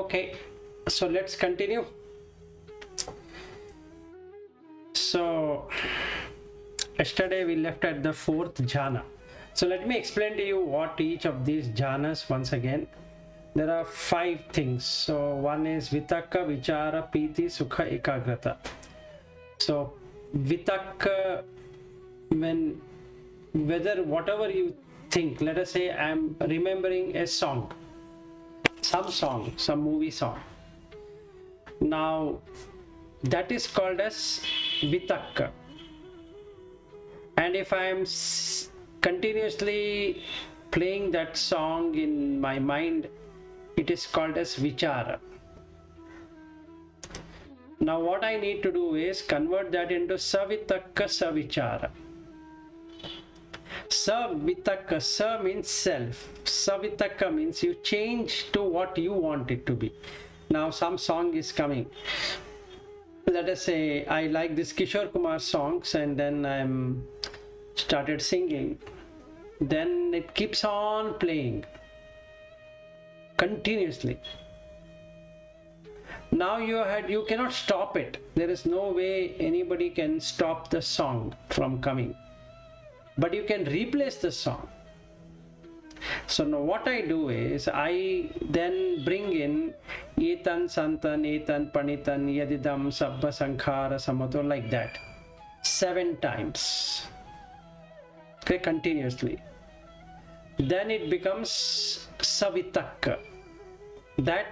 Okay, so let's continue. So yesterday we left at the fourth jhana. So let me explain to you what each of these jhanas once again. There are 5 things. So one is vitakka, vichara, piti, sukha, ekagrata. So vitakka, whatever you think, let us say I'm remembering a song, some movie song. Now that is called as vitakka. And if I am continuously playing that song in my mind, it is called as vichara. Now what I need to do is convert that into savitakka, savichara. Savitakka, sa means self. Savitakka means you change to what you want it to be. Now some song is coming. Let us say I like this Kishore Kumar songs, and then I'm started singing. Then it keeps on playing continuously. Now you cannot stop it. There is no way anybody can stop the song from coming. But you can replace the song. So now what I do is I then bring in etan santan, etan panitan, yadidam sabba sankhara samato, like that 7 times. Okay, continuously. Then it becomes savitakka. That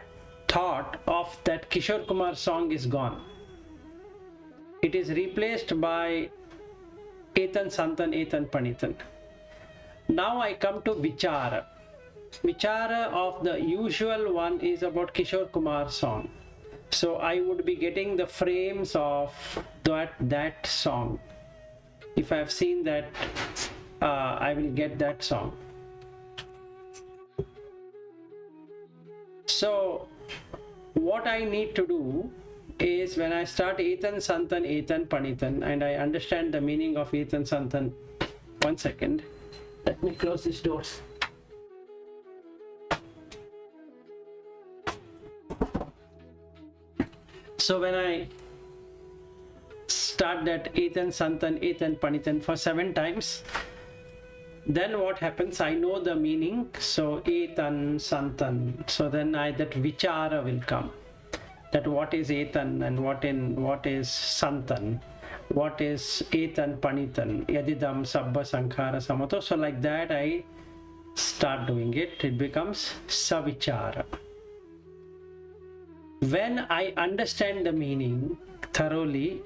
thought of that Kishore Kumar song is gone. It is replaced by etan santan, etan panitan. Now I come to vichara. Vichara of the usual one is about Kishore Kumar song. So I would be getting the frames of that song. If I have seen that, I will get that song. So what I need to do is, when I start etan santan, etan panitan, and I understand the meaning of etan santan. One second. Let me close these doors. So when I start that etan santan, etan panitan for 7 times, then what happens? I know the meaning. So etan santan. So then that vichara will come. That what is etan and what is santan. What is etan panitan, yadidam sabba sankhara samato. So like that I start doing it. It becomes savichara. When I understand the meaning thoroughly,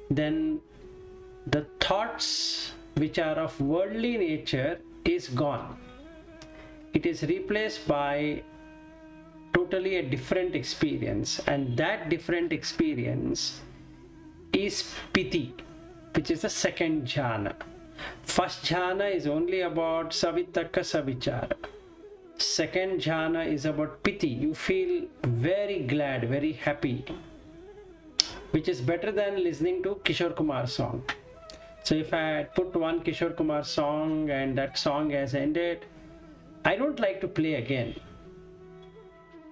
then the thoughts which are of worldly nature is gone. It is replaced by totally a different experience, and that different experience is piti, which is the second jhana. First jhana is only about savitakka, savichara. Second jhana is about piti. You feel very glad, very happy, which is better than listening to Kishore Kumar song. So if I had put one Kishore Kumar song and that song has ended, I don't like to play again.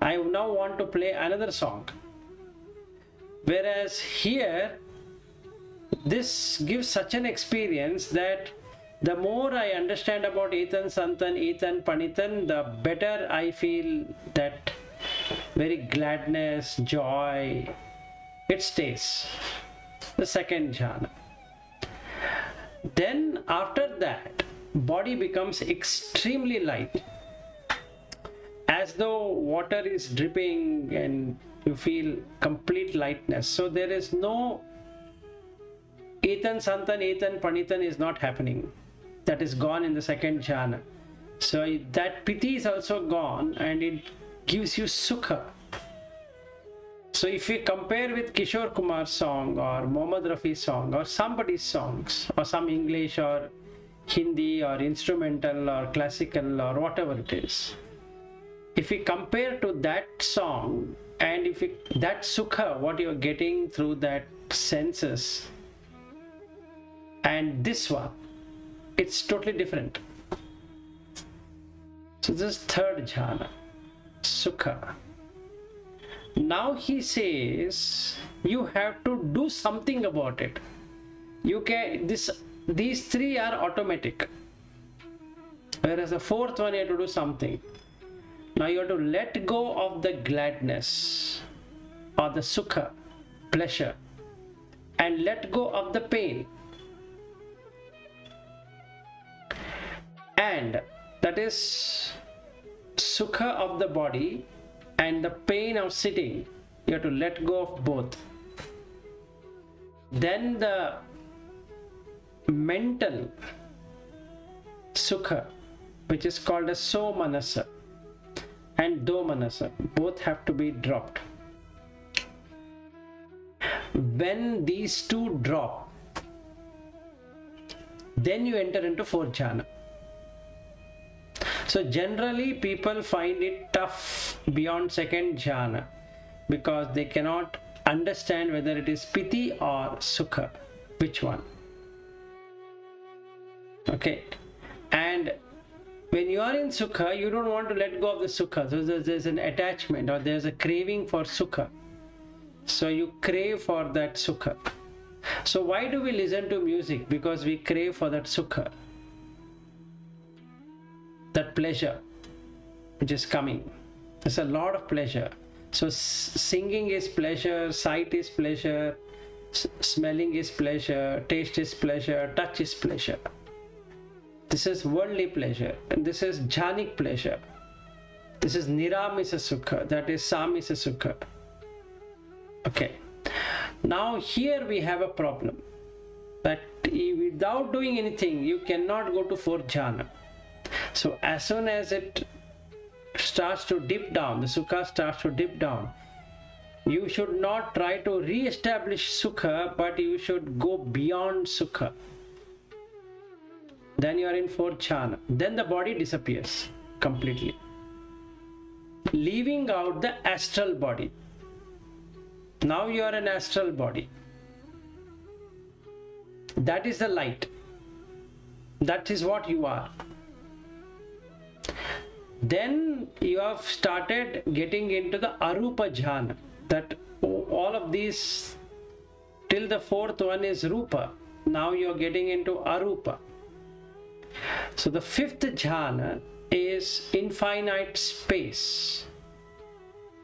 I now want to play another song. Whereas here, this gives such an experience that the more I understand about etan santan, etan panitan, the better I feel that very gladness, joy, it stays. The second jhana. Then after that, body becomes extremely light, as though water is dripping and you feel complete lightness. So there is no etan santan, etan panitan is not happening. That is gone in the second jhana. So that piti is also gone, and it gives you sukha. So if we compare with Kishore Kumar song or Mohammad Rafi song or somebody's songs, or some English or Hindi or instrumental or classical or whatever it is, if we compare to that song, and that sukha, what you are getting through that senses, and this one, it's totally different. So this is third jhana, sukha. Now he says you have to do something about it. You can these three are automatic, whereas the fourth one you have to do something. Now you have to let go of the gladness or the sukha, pleasure, and let go of the pain. And that is sukha of the body and the pain of sitting. You have to let go of both. Then the mental sukha, which is called as so manasa and do manasa, both have to be dropped. When these two drop, then you enter into fourth jhana. So generally people find it tough beyond second jhana because they cannot understand whether it is piti or sukha, which one. Okay, and when you are in sukha, you don't want to let go of the sukha. So there's an attachment or there's a craving for sukha. So you crave for that sukha. So why do we listen to music? Because we crave for that sukha, that pleasure which is coming. There's a lot of pleasure. So singing is pleasure, sight is pleasure, smelling is pleasure, taste is pleasure, touch is pleasure. This is worldly pleasure, and this is jhanic pleasure. This is niramisa sukha, that is samisa sukha. Okay, now here we have a problem that without doing anything you cannot go to fourth jhana. So as soon as it starts to dip down, the sukha starts to dip down, you should not try to re-establish sukha, but you should go beyond sukha. Then you are in fourth jhana. Then the body disappears completely, leaving out the astral body. Now you are an astral body. That is the light. That is what you are. Then you have started getting into the arupa jhana. That all of these till the fourth one is rupa. Now you are getting into arupa. So the fifth jhana is infinite space.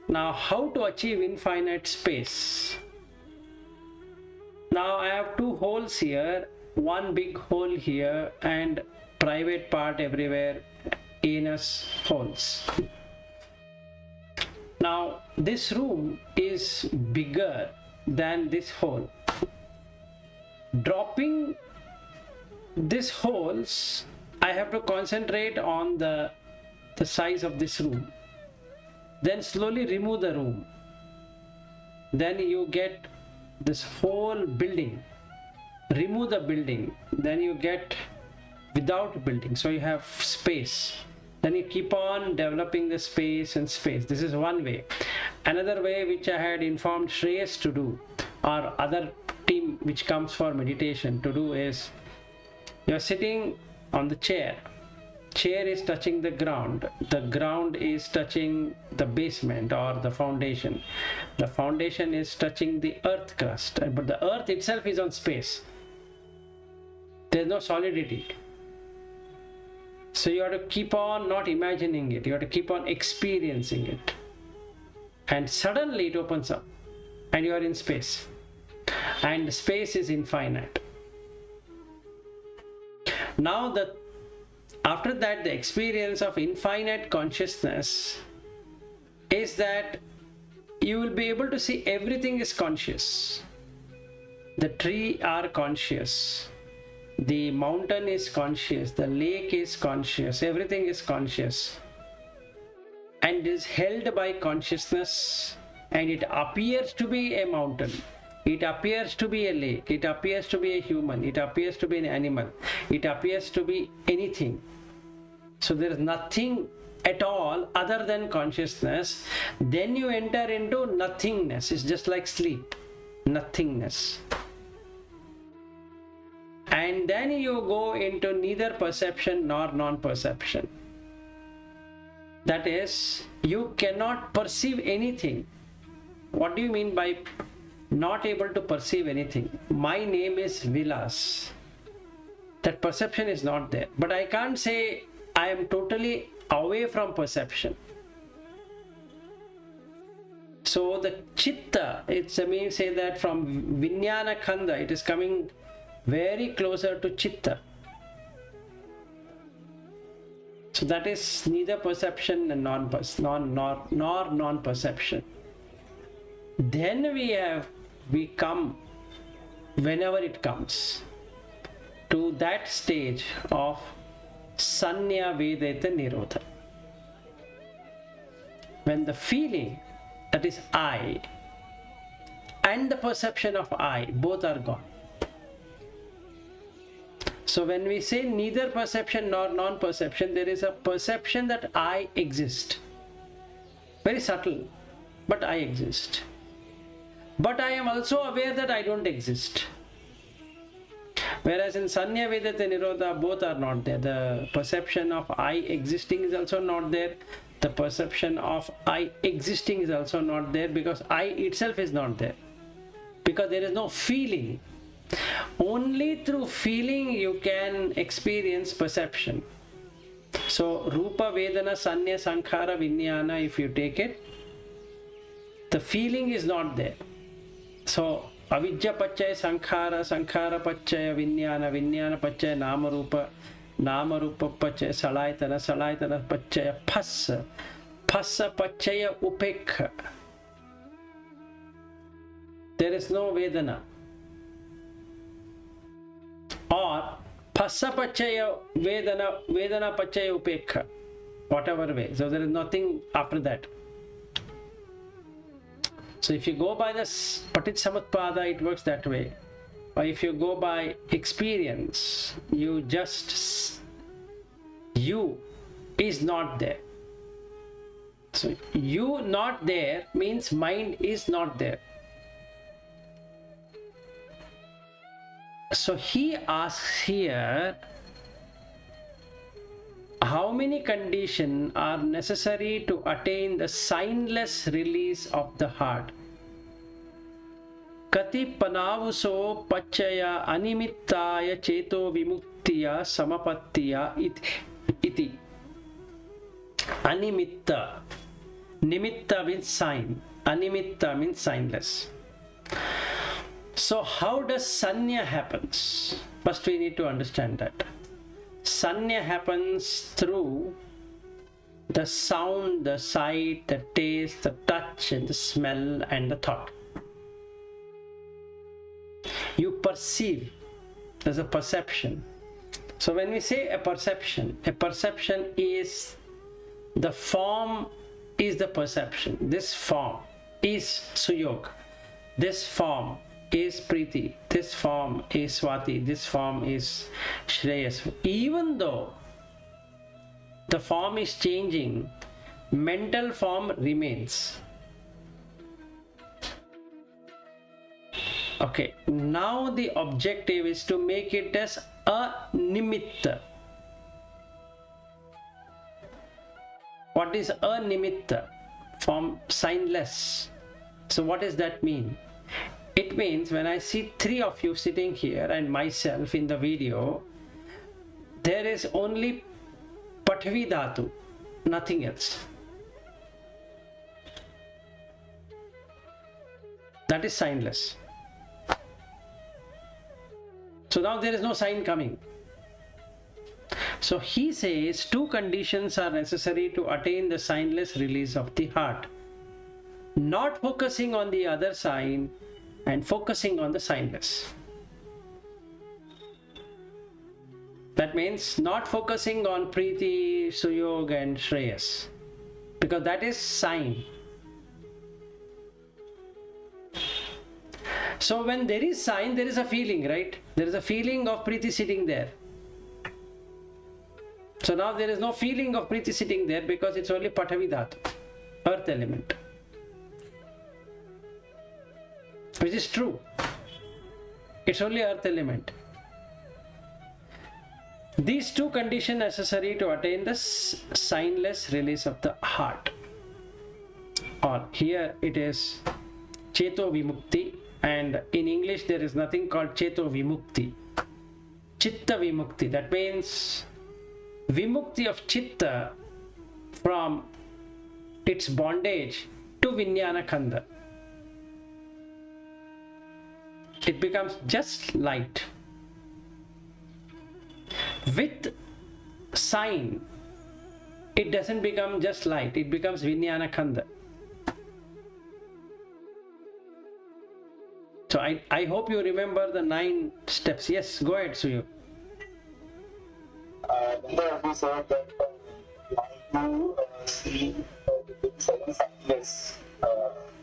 Now how to achieve infinite space? Now I have two holes here, one big hole here and private part everywhere, anus holes. Now this room is bigger than this hole. Dropping these holes, I have to concentrate on the size of this room. Then slowly remove the room. Then you get this whole building. Remove the building. Then you get without building. So you have space. Then you keep on developing the space and space. This is one way. Another way which I had informed Shreyas to do, or other team which comes for meditation to do, is you are sitting on the chair. Chair is touching the ground is touching the basement or the foundation is touching the earth crust, but the earth itself is on space. There is no solidity. So you have to keep on not imagining it, you have to keep on experiencing it, and suddenly it opens up and you are in space, and space is infinite. Now after that, the experience of infinite consciousness is that you will be able to see everything is conscious. The tree are conscious, the mountain is conscious, the lake is conscious, everything is conscious and is held by consciousness, and it appears to be a mountain, it appears to be a lake, it appears to be a human, it appears to be an animal, it appears to be anything. So there is nothing at all other than consciousness. Then you enter into nothingness. It's just like sleep, nothingness. And then you go into neither perception nor non-perception. That is, you cannot perceive anything. What do you mean by not able to perceive anything? My name is Vilas. That perception is not there. But I can't say I am totally away from perception. So the chitta, it's I mean say that from Vijnana Khanda, it is coming very closer to chitta. So that is neither perception and non-perception. Then we come, whenever it comes, to that stage of Sanya Vedeta Nirodha. When the feeling, that is I, and the perception of I, both are gone. So when we say neither perception nor non-perception, there is a perception that I exist. Very subtle, but I exist. But I am also aware that I don't exist. Whereas in Sanya Vedata Nirodha, both are not there. The perception of I existing is also not there. The perception of I existing is also not there, because I itself is not there. Because there is no feeling. Only through feeling you can experience perception. So Rupa, Vedana, Sanya, Sankhara, Vijnana, if you take it, the feeling is not there. So Avidya Pachaya Sankhara, Sankhara Pachaya Vijnana, Vijnana Pachaya Namarupa, Namarupa Pachaya Salayatana, Salayatana Pachaya Phassa, Phassa Pachaya Upekha. There is no Vedana. Or Phassa Pachaya Vedana, Vedana Pachaya Upekha, whatever way. So there is nothing after that. So if you go by the Paticsamutpada, it works that way. Or if you go by experience, you is not there. So you not there means mind is not there. So he asks here, how many conditions are necessary to attain the signless release of the heart? Kati panavuso pachaya animittaya cheto vimuktiya samapattiya iti. Animitta. Nimitta means sign. Animitta means signless. So how does sanya happens? First we need to understand that. Sanya happens through the sound, the sight, the taste, the touch, and the smell, and the thought. You perceive. There's a perception. So when we say a perception is the form is the perception. This form is suyog. This form is Priti, this form is Swati, this form is Shreyas. Even though the form is changing, mental form remains. Okay, now the objective is to make it as a nimitta. What is a nimitta? Form signless. So what does that mean? It means when I see three of you sitting here and myself in the video, there is only Pathvi Dhatu, nothing else. That is signless. So now there is no sign coming. So he says two conditions are necessary to attain the signless release of the heart. Not focusing on the other sign and focusing on the signless. That means not focusing on Priti, Suyog and Shreyas, because that is sign. So when there is sign, there is a feeling, right? There is a feeling of Priti sitting there. So now there is no feeling of Priti sitting there because it's only Pathavi Dhatu, earth element. Which is true. It's only earth element. These two conditions necessary to attain the signless release of the heart. Or here it is Cheto Vimukti, and in English there is nothing called Cheto Vimukti. Chitta Vimukti, that means Vimukti of Chitta from its bondage to Vijnana Khanda. It becomes just light. With sign, it doesn't become just light, it becomes Vijnana Khanda. So I hope you remember the 9 steps. Yes, go ahead, Suyu. We said that to see the 7 sightless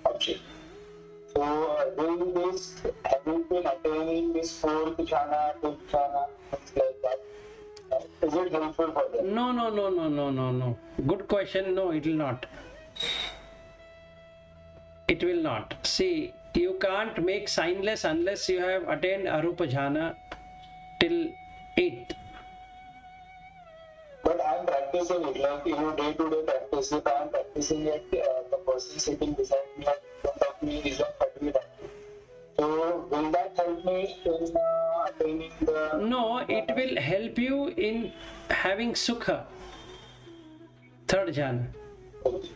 object. So doing this, having been attaining this 4th jhana, 5th jhana, things like that, is it helpful for them? No. Good question. No, it will not. It will not. See, you can't make signless unless you have attained Arupa jhana till 8th. But I'm practicing it, like day-to-day practice. If I'm practicing it, the person sitting beside me or in front of me is not particularly active. So will that help me in attaining the... No, it will help you in having Sukha, 3rd jhana. Okay.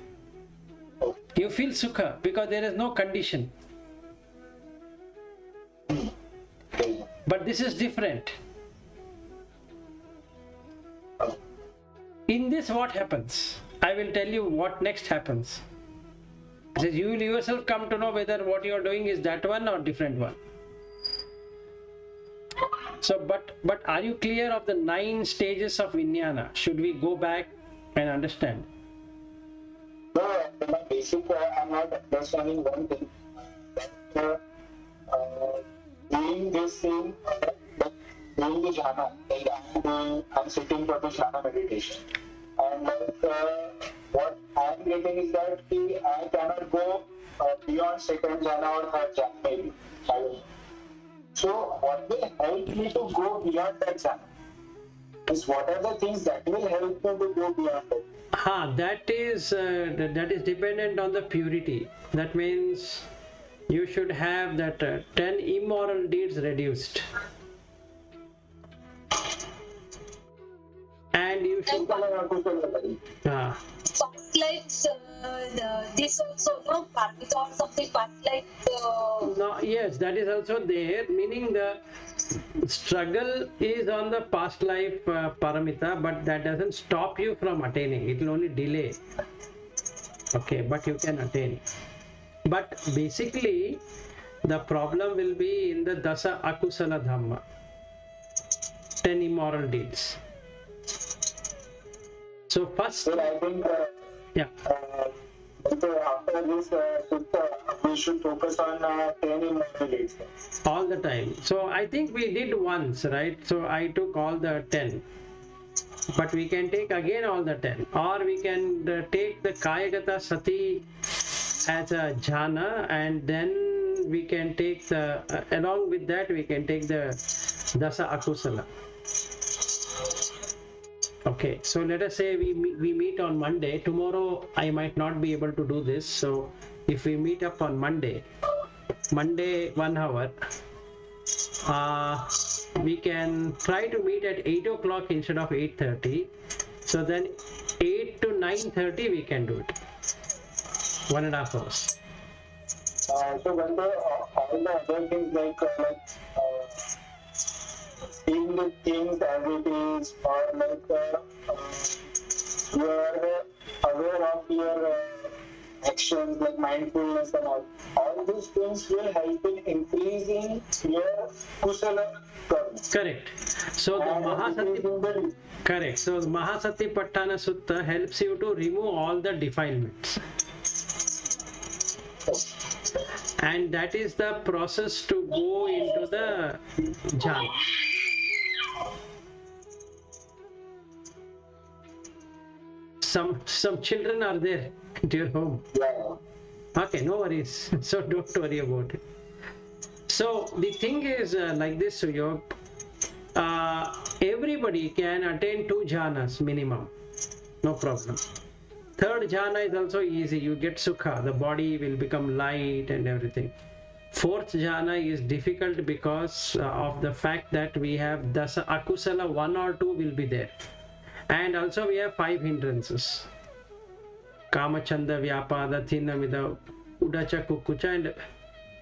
You feel Sukha because there is no condition. But this is different. In this, what happens? I will tell you what next happens. So you will yourself come to know whether what you are doing is that one or different one. So, but are you clear of the 9 stages of Vijnana? Should we go back and understand? No, my basic, I'm not understanding one thing. Doing this thing, doing the jhana, like I'm sitting for the jhana meditation. And what I'm getting is that I cannot go beyond 2nd jhana or 3rd jhana, maybe. I don't know. So, what will help me to go beyond that jhana? Is what are the things that will help me to go beyond it? That is dependent on the purity. That means you should have that 10 immoral deeds reduced. And you should... Past lives, this also, no, thoughts of the past life. No, yes, that is also there, meaning the struggle is on the past life paramita, but that doesn't stop you from attaining. It will only delay. Okay, but you can attain. But basically, the problem will be in the Dasa Akusala Dhamma, 10 immoral deeds. So first, Well, I think after this we should focus on 10 immoral deeds. all the time. So I think we did once, right? So I took all the 10. But we can take again all the 10. Or we can take the Kayagata Sati as a jhana, and then we can take the, along with that we can take the Dasa Akusala. Okay, so let us say we meet on Monday. Tomorrow I might not be able to do this. So if we meet up on Monday 1 hour, we can try to meet at 8 o'clock instead of 8:30. So then 8 to 9:30 we can do it. 1.5 hours. So when all the other things like seeing the things as it is, or like you are aware of your actions, like mindfulness and all these things will help in increasing your kusala karma. Correct. So the Mahāsati, correct. So the Mahāsati Patthana Sutta helps you to remove all the defilements. And that is the process to go into the jhana. Some children are there at your home. Yeah. Okay, no worries. So don't worry about it. So the thing is like this, Suyog. Everybody can attain 2 jhanas minimum. No problem. Third jhana is also easy. You get sukha. The body will become light and everything. Fourth jhana is difficult because of the fact that we have dasa akusala, 1 or 2 will be there. And also we have 5 hindrances. Kamachanda, Vyapada, Thinamida, Udacha, Kukucha and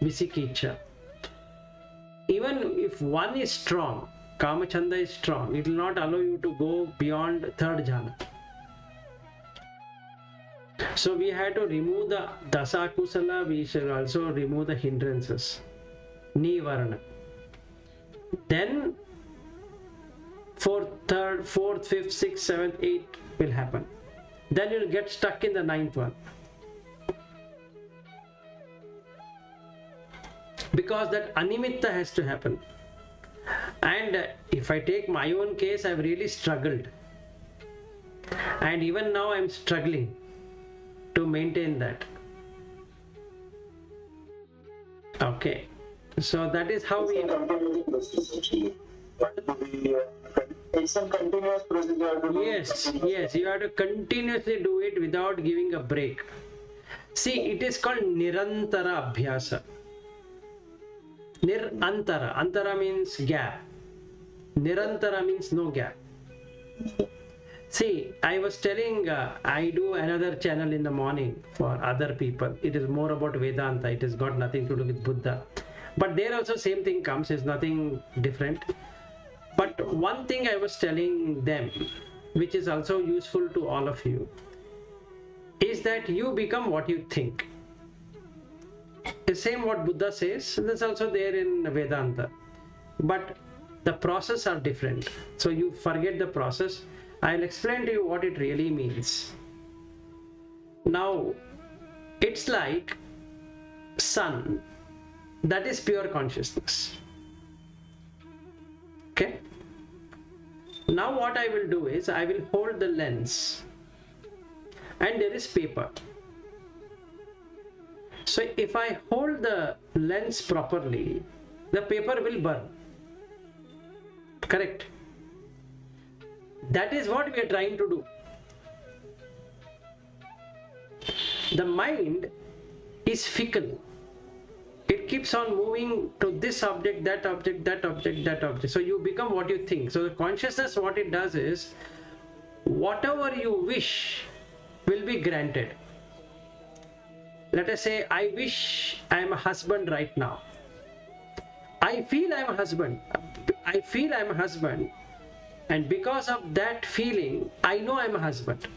Visikicha. Even if one is strong, Kamachanda is strong, it will not allow you to go beyond third jhana. So we had to remove the dasa kusala, we should also remove the hindrances. Nivarana. Then fourth, 5th, 6th, 7th, 8th will happen. Then you'll get stuck in the 9th one. Because that animitta has to happen. And if I take my own case, I've really struggled. And even now I'm struggling to maintain that. Okay. So that is how we... It's a continuous procedure. Yes, you have to continuously do it without giving a break. See, it is called nirantara abhyasa. Nirantara. Antara means gap. Nirantara means no gap. See, I was telling, I do another channel in the morning for other people. It is more about Vedanta. It has got nothing to do with Buddha. But there also same thing comes. It's nothing different. But one thing I was telling them, which is also useful to all of you, is that you become what you think. The same what Buddha says, that's also there in Vedanta. But the process are different. So you forget the process. I'll explain to you what it really means. Now, it's like sun. That is pure consciousness. Okay? Now what I will do is, I will hold the lens and there is paper. So if I hold the lens properly, the paper will burn. Correct? That is what we are trying to do. The mind is fickle. It keeps on moving to this object, that object, that object, that object. So you become what you think. So the consciousness, what it does is, whatever you wish will be granted. Let us say, I wish I am a husband right now. I feel I am a husband. I feel I am a husband. And because of that feeling, I know I am a husband.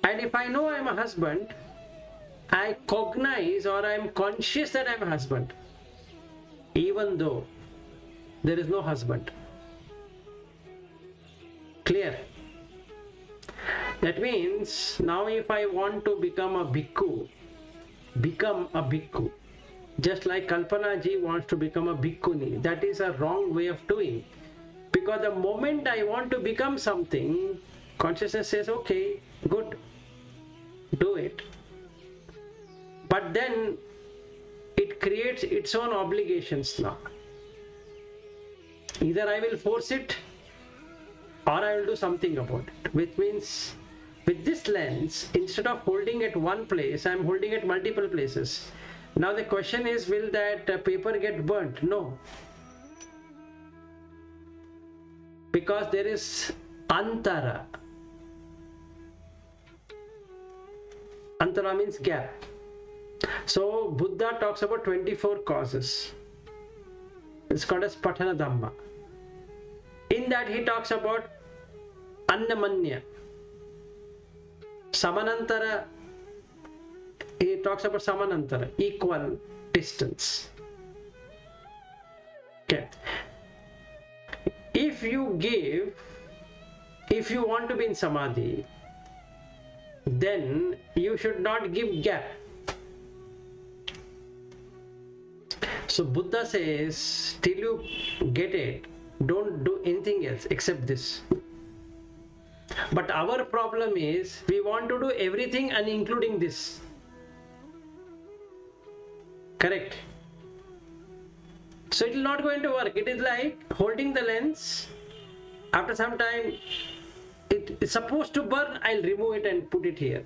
And if I know I am a husband, I cognize or I am conscious that I am a husband, even though there is no husband. Clear? That means now if I want to become a bhikkhu, just like Kalpana ji wants to become a bhikkhuni, that is a wrong way of doing. Because the moment I want to become something, consciousness says, okay, good, do it. But then it creates its own obligations now. Either I will force it or I will do something about it. Which means with this lens, instead of holding at one place, I am holding at multiple places. Now the question is, will that paper get burnt? No. Because there is antara. Antara means gap. So Buddha talks about 24 causes. It's called as Patana Dhamma. In that he talks about Annamanya. Samanantara, he talks about Samanantara, equal distance. Okay. If you want to be in Samadhi, then you should not give gap. So Buddha says, till you get it, don't do anything else except this. But our problem is, we want to do everything and including this. Correct? So it is not going to work. It is like holding the lens. After some time, it's supposed to burn, I'll remove it and put it here.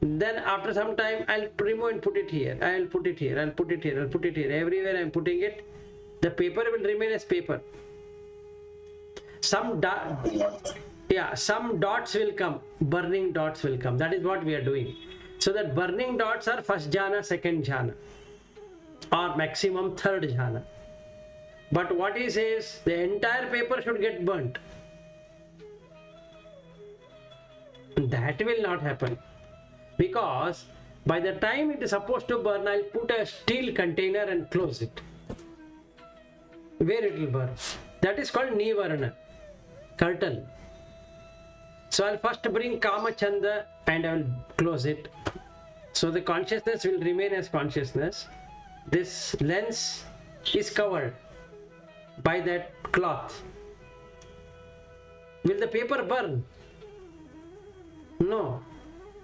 Then after some time, I'll remove and put it here. I'll put it here. I'll put it here. I'll put it here. Everywhere I'm putting it, the paper will remain as paper. Some dots will come. Burning dots will come. That is what we are doing. So that burning dots are first jhana, second jhana, or maximum third jhana. But what he says, the entire paper should get burnt. That will not happen. Because by the time it is supposed to burn, I'll put a steel container and close it. Where it will burn. That is called nibbana, curtain. So I'll first bring Kama Chanda and I will close it. So the consciousness will remain as consciousness. This lens is covered by that cloth. Will the paper burn? No,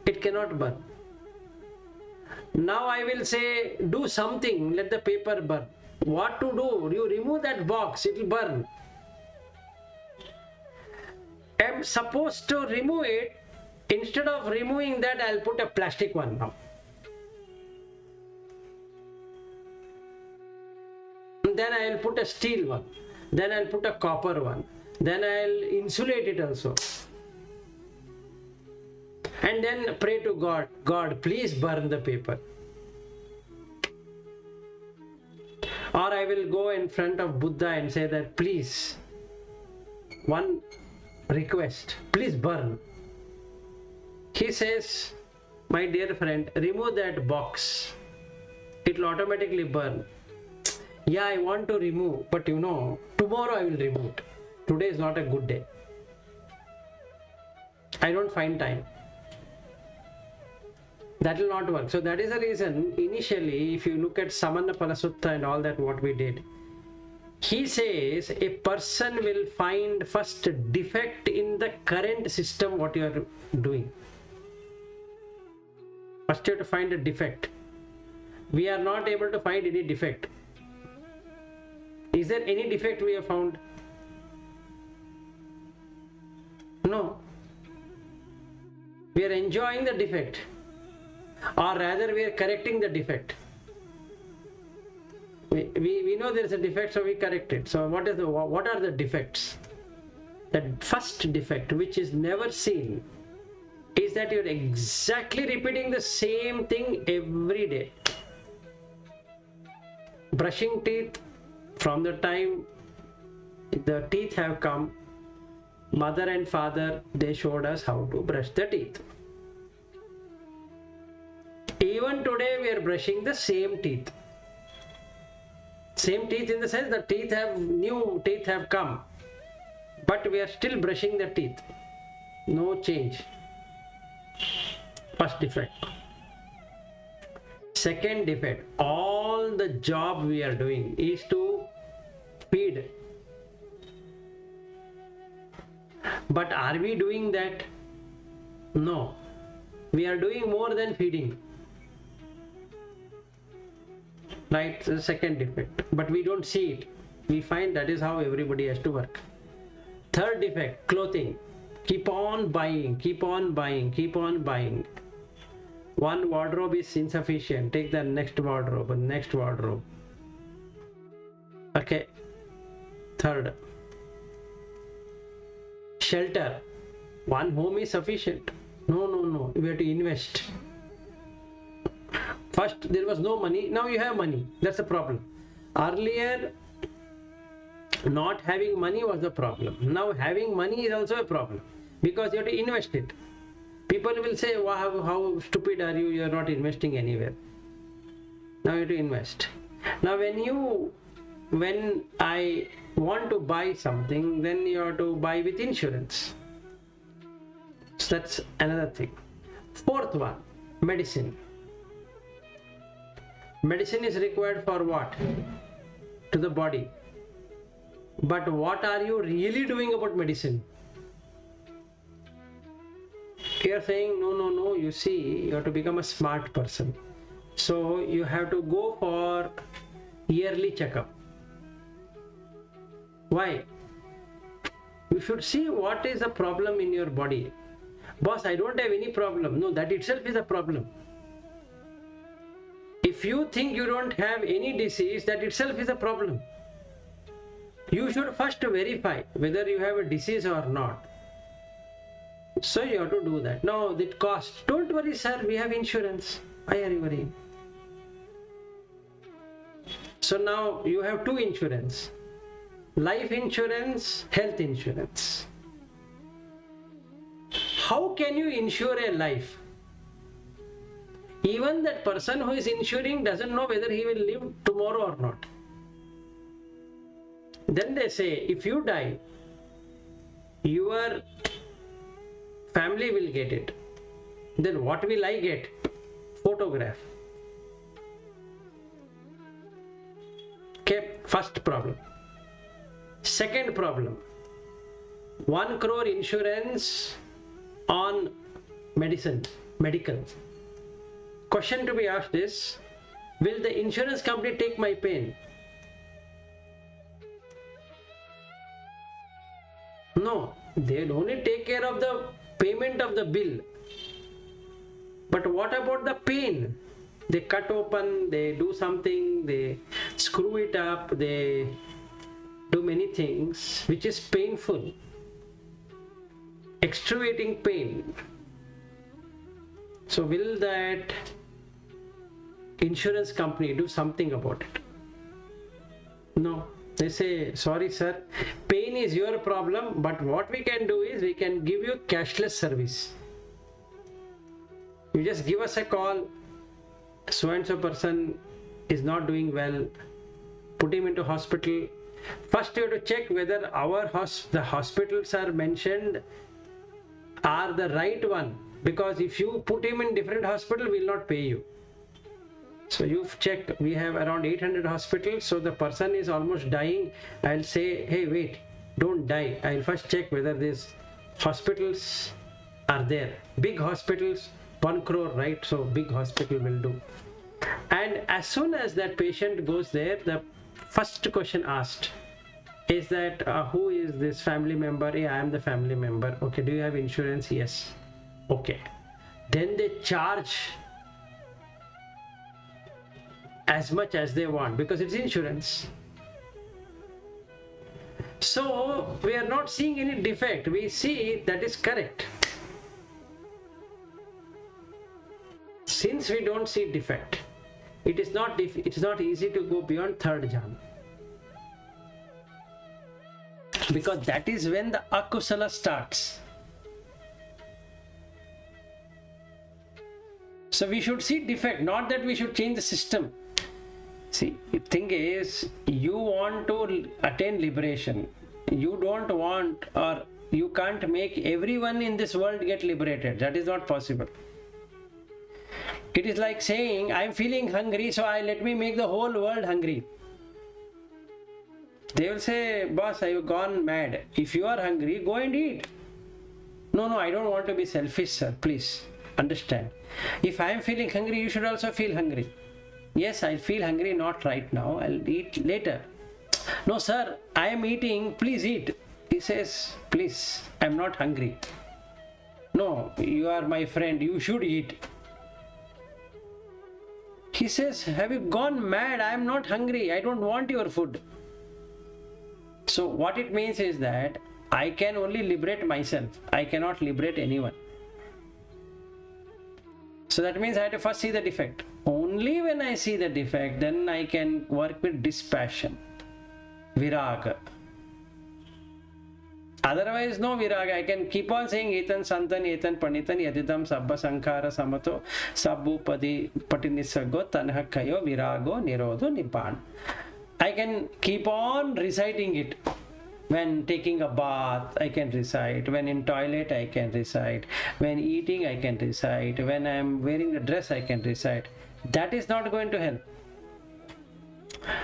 it cannot burn. Now I will say, do something, let the paper burn. What to do? You remove that box, it will burn. I'm supposed to remove it. Instead of removing that, I'll put a plastic one now. Then I'll put a steel one. Then I'll put a copper one. Then I'll insulate it also. And then pray to God, God, please burn the paper. Or I will go in front of Buddha and say that, please, one request, please burn. He says, my dear friend, remove that box. It will automatically burn. Yeah, I want to remove, but tomorrow I will remove it. Today is not a good day. I don't find time. That will not work. So that is the reason, initially, if you look at Mahāvedallasutta and all that what we did, he says a person will find first defect in the current system what you are doing. First you have to find a defect. We are not able to find any defect. Is there any defect we have found? No. We are enjoying the defect. Or rather we are correcting the defect. We know there is a defect, so we correct it. So what are the defects? That first defect, which is never seen, is that you are exactly repeating the same thing every day. Brushing teeth, from the time the teeth have come, mother and father, they showed us how to brush the teeth. Even today we are brushing the same teeth. Same teeth in the sense the new teeth have come. But we are still brushing the teeth. No change. First defect. Second defect. All the job we are doing is to feed. But are we doing that? No. We are doing more than feeding. Right, the second defect, but we don't see it. We find that is how everybody has to work. Third defect, clothing. Keep on buying, keep on buying, keep on buying. One wardrobe is insufficient. Take the next wardrobe, next wardrobe. Okay. Third, shelter. One home is sufficient. No. We have to invest. First, there was no money. Now you have money. That's the problem. Earlier, not having money was the problem. Now having money is also a problem because you have to invest it. People will say, wow, how stupid are you? You are not investing anywhere. Now you have to invest. Now when I want to buy something, then you have to buy with insurance. So that's another thing. Fourth one, medicine. Medicine is required for what? To the body. But what are you really doing about medicine? You are saying, no, you see, you have to become a smart person. So you have to go for yearly checkup. Why? You should see what is the problem in your body. Boss, I don't have any problem. No, that itself is a problem. If you think you don't have any disease, that itself is a problem. You should first verify whether you have a disease or not. So you have to do that. Now, it costs. Don't worry, sir, we have insurance. Why are you worrying? So now you have two insurance. Life insurance, health insurance. How can you insure a life? Even that person who is insuring doesn't know whether he will live tomorrow or not. Then they say, if you die, your family will get it. Then what will I get? Photograph. Okay, first problem. Second problem, 1 crore insurance on medical. Question to be asked is, will the insurance company take my pain? No, they will only take care of the payment of the bill. But what about the pain? They cut open, they do something, they screw it up, they do many things which is painful, excruciating pain. So will that insurance company do something about it? No. They say, sorry sir, pain is your problem, but what we can do is we can give you cashless service. You just give us a call, so and so person is not doing well, put him into hospital. First you have to check whether the hospitals are mentioned are the right one, because if you put him in different hospital, we will not pay you. So you've checked, we have around 800 hospitals, so the person is almost dying. I'll say, hey, wait, don't die. I'll first check whether these hospitals are there. Big hospitals, 1 crore, right? So big hospital will do. And as soon as that patient goes there, the first question asked is that, who is this family member? Yeah, I am the family member. Okay, do you have insurance? Yes. Okay. Then they charge as much as they want because it's insurance. So we are not seeing any defect. We see that is correct. Since we don't see defect, it is not easy to go beyond third jhana, because that is when the akusala starts. So we should see defect, not that we should change the system. See, the thing is, you want to attain liberation. You don't want, or you can't make everyone in this world get liberated. That is not possible. It is like saying, I'm feeling hungry, so let me make the whole world hungry. They will say, boss, I've gone mad. If you are hungry, go and eat. No, I don't want to be selfish, sir. Please understand. If I am feeling hungry, you should also feel hungry. Yes, I feel hungry, not right now. I'll eat later. No, sir, I am eating. Please eat. He says, please, I'm not hungry. No, you are my friend. You should eat. He says, have you gone mad? I am not hungry. I don't want your food. So what it means is that I can only liberate myself. I cannot liberate anyone. So that means I have to first see the defect. Only when I see the defect, then I can work with dispassion, viraga. Otherwise, no viraga. I can keep on saying etan santan, etan panitan, yadidam sabba sankhara samato, sabbu patinisago, tanhakayo, virago, nirodho, nibbana. I can keep on reciting it. When taking a bath, I can recite. When in toilet, I can recite. When eating, I can recite. When I am wearing a dress, I can recite. That is not going to help.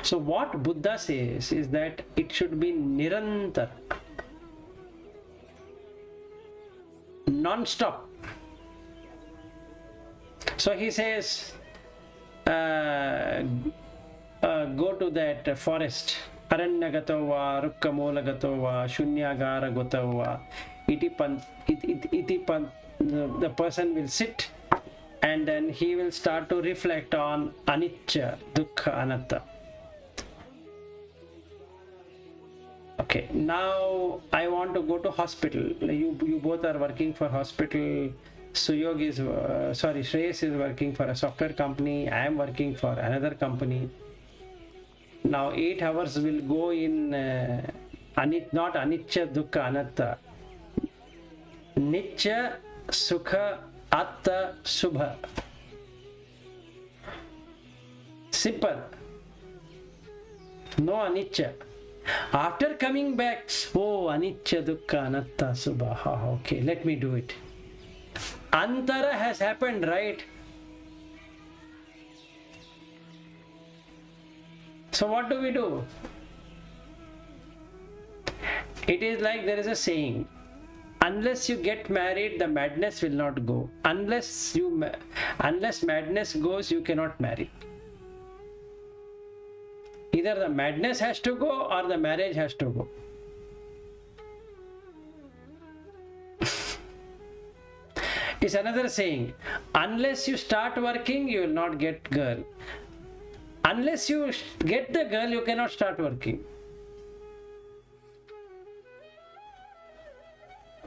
So what Buddha says is that it should be nirantar, non-stop. So he says, go to that forest aranyagato va, rukkamolagato va, shunyagara goto va. The person will sit and then he will start to reflect on anicca, dukkha, anatta. Okay, now I want to go to hospital. You both are working for hospital. Suyog is, Shreyas is working for a software company. I am working for another company. Now 8 hours will go in not anicca, dukkha, anatta. Nitya, sukha, atta, subha. Simple. No anicca. After coming back, oh, anicca, dukkha, anatta, subha. Okay, let me do it. Antara has happened, right? So what do we do? It is like there is a saying, unless you get married, the madness will not go. Unless madness goes, you cannot marry. Either the madness has to go or the marriage has to go. It's another saying, unless you start working, you will not get girl. Unless you get the girl, you cannot start working.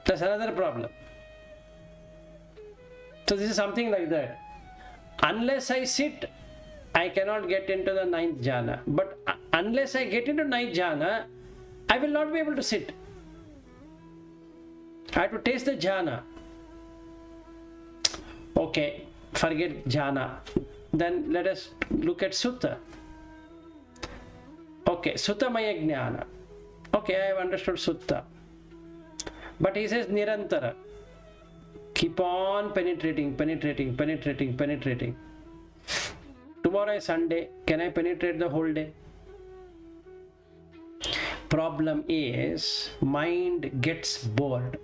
That's another problem. So this is something like that. Unless I sit, I cannot get into the 9th jhana. But unless I get into 9th jhana, I will not be able to sit. I have to taste the jhana. Okay, forget jhana. Then let us look at sutta. Okay, sutta maya jnana. Okay, I have understood sutta. But he says nirantara. Keep on penetrating. Tomorrow is Sunday. Can I penetrate the whole day? Problem is, mind gets bored.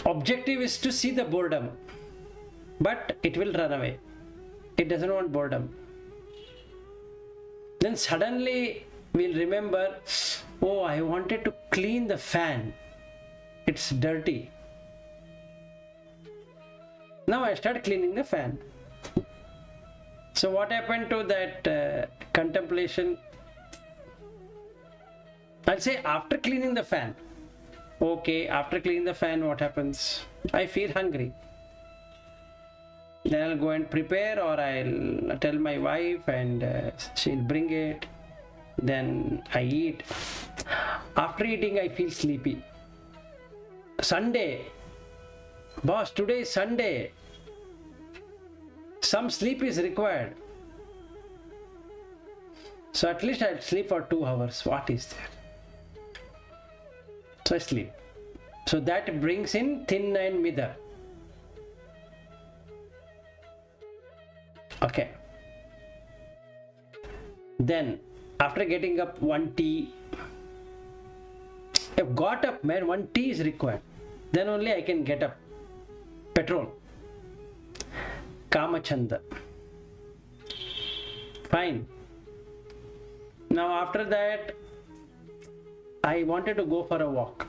Objective is to see the boredom, but it will run away. It doesn't want boredom. Then suddenly we'll remember, oh, I wanted to clean the fan. It's dirty. Now I start cleaning the fan. So what happened to that contemplation? I'll say after cleaning the fan. Okay, after cleaning the fan, what happens? I feel hungry. Then I'll go and prepare, or I'll tell my wife and she'll bring it. Then I eat. After eating, I feel sleepy. Sunday. Boss, today is Sunday. Some sleep is required. So at least I'll sleep for 2 hours. What is there? So I sleep. So that brings in thinna and midha. Okay. Then after getting up, 1 tea. I've got up, man. 1 tea is required. Then only I can get up. Petrol. Kamachanda. Fine. Now after that, I wanted to go for a walk.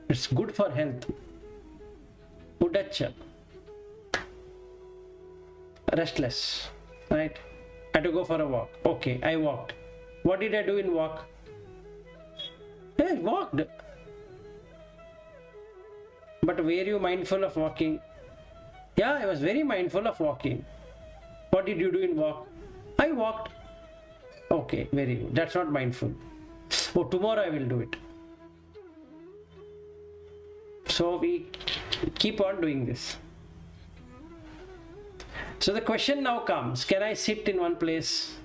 It's good for health. Udacha. Restless. Right? I had to go for a walk. Okay, I walked. What did I do in walk? I walked. But were you mindful of walking? Yeah, I was very mindful of walking. What did you do in walk? I walked. Okay, very good. That's not mindful. Oh, tomorrow I will do it. So we keep on doing this. So the question now comes, can I sit in one place?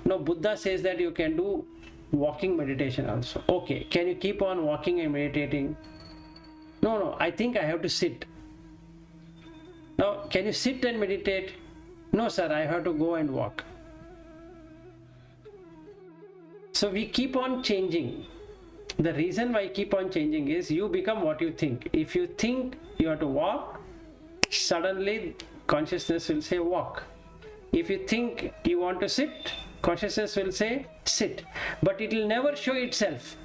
No, Buddha says that you can do walking meditation also. Okay, can you keep on walking and meditating? No, I think I have to sit. Now, can you sit and meditate? No, sir, I have to go and walk. So we keep on changing. The reason why I keep on changing is you become what you think. If you think you have to walk, suddenly consciousness will say walk. If you think you want to sit, consciousness will say sit, but it will never show itself.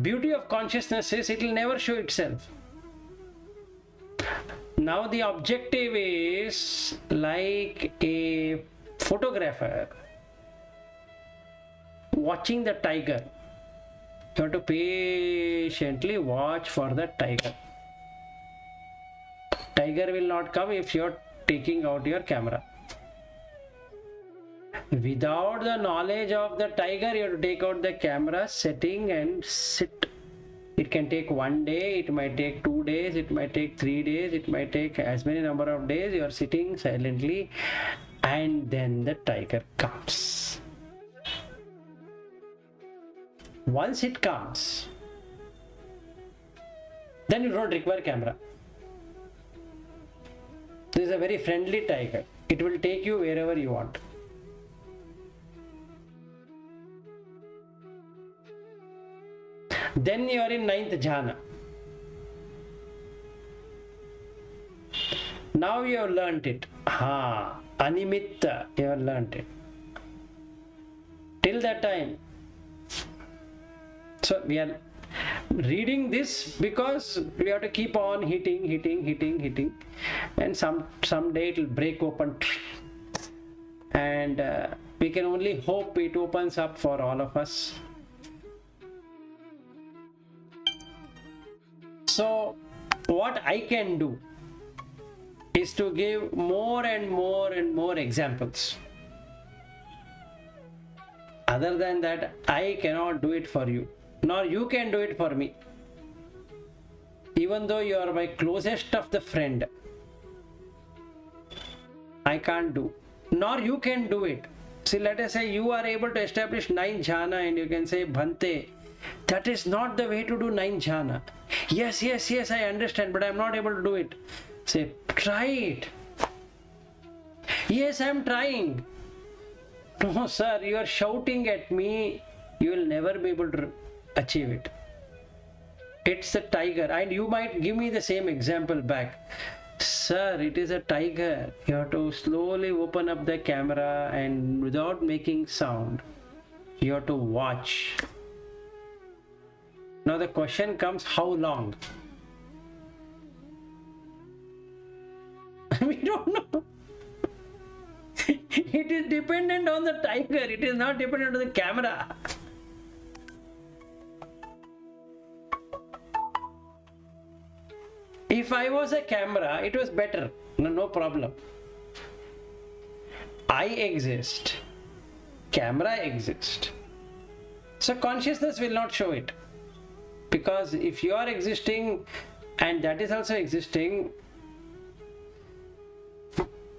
Beauty of consciousness is it will never show itself. Now the objective is like a photographer watching the tiger. You have to patiently watch for the tiger. Tiger will not come if you are taking out your camera. Without the knowledge of the tiger, you have to take out the camera, setting and sit. It can take 1 day, it might take 2 days, it might take 3 days, it might take as many number of days. You are sitting silently and then the tiger comes. Once it comes, then you don't require camera. This is a very friendly tiger. It will take you wherever you want. Then you are in 9th jhana. Now you have learnt it. Animitta, you have learnt it. Till that time. So we are reading this because we have to keep on hitting, and someday it will break open, and we can only hope it opens up for all of us. So what I can do is to give more and more examples. Other than that, I cannot do it for you, nor you can do it for me. Even though you are my closest of the friend, I can't do, nor you can do it. See, let us say you are able to establish 9 jhana and you can say, Bhante, that is not the way to do 9 jhana. Yes, I understand, but I am not able to do it. Say, try it. Yes, I am trying. No, sir, you are shouting at me. You will never be able to achieve it. It's a tiger, and you might give me the same example back. Sir, it is a tiger. You have to slowly open up the camera and without making sound, you have to watch. Now the question comes, how long? We don't know. It is dependent on the tiger. It is not dependent on the camera. If I was a camera, it was better. No problem. I exist. Camera exists. So consciousness will not show it. Because if you are existing and that is also existing,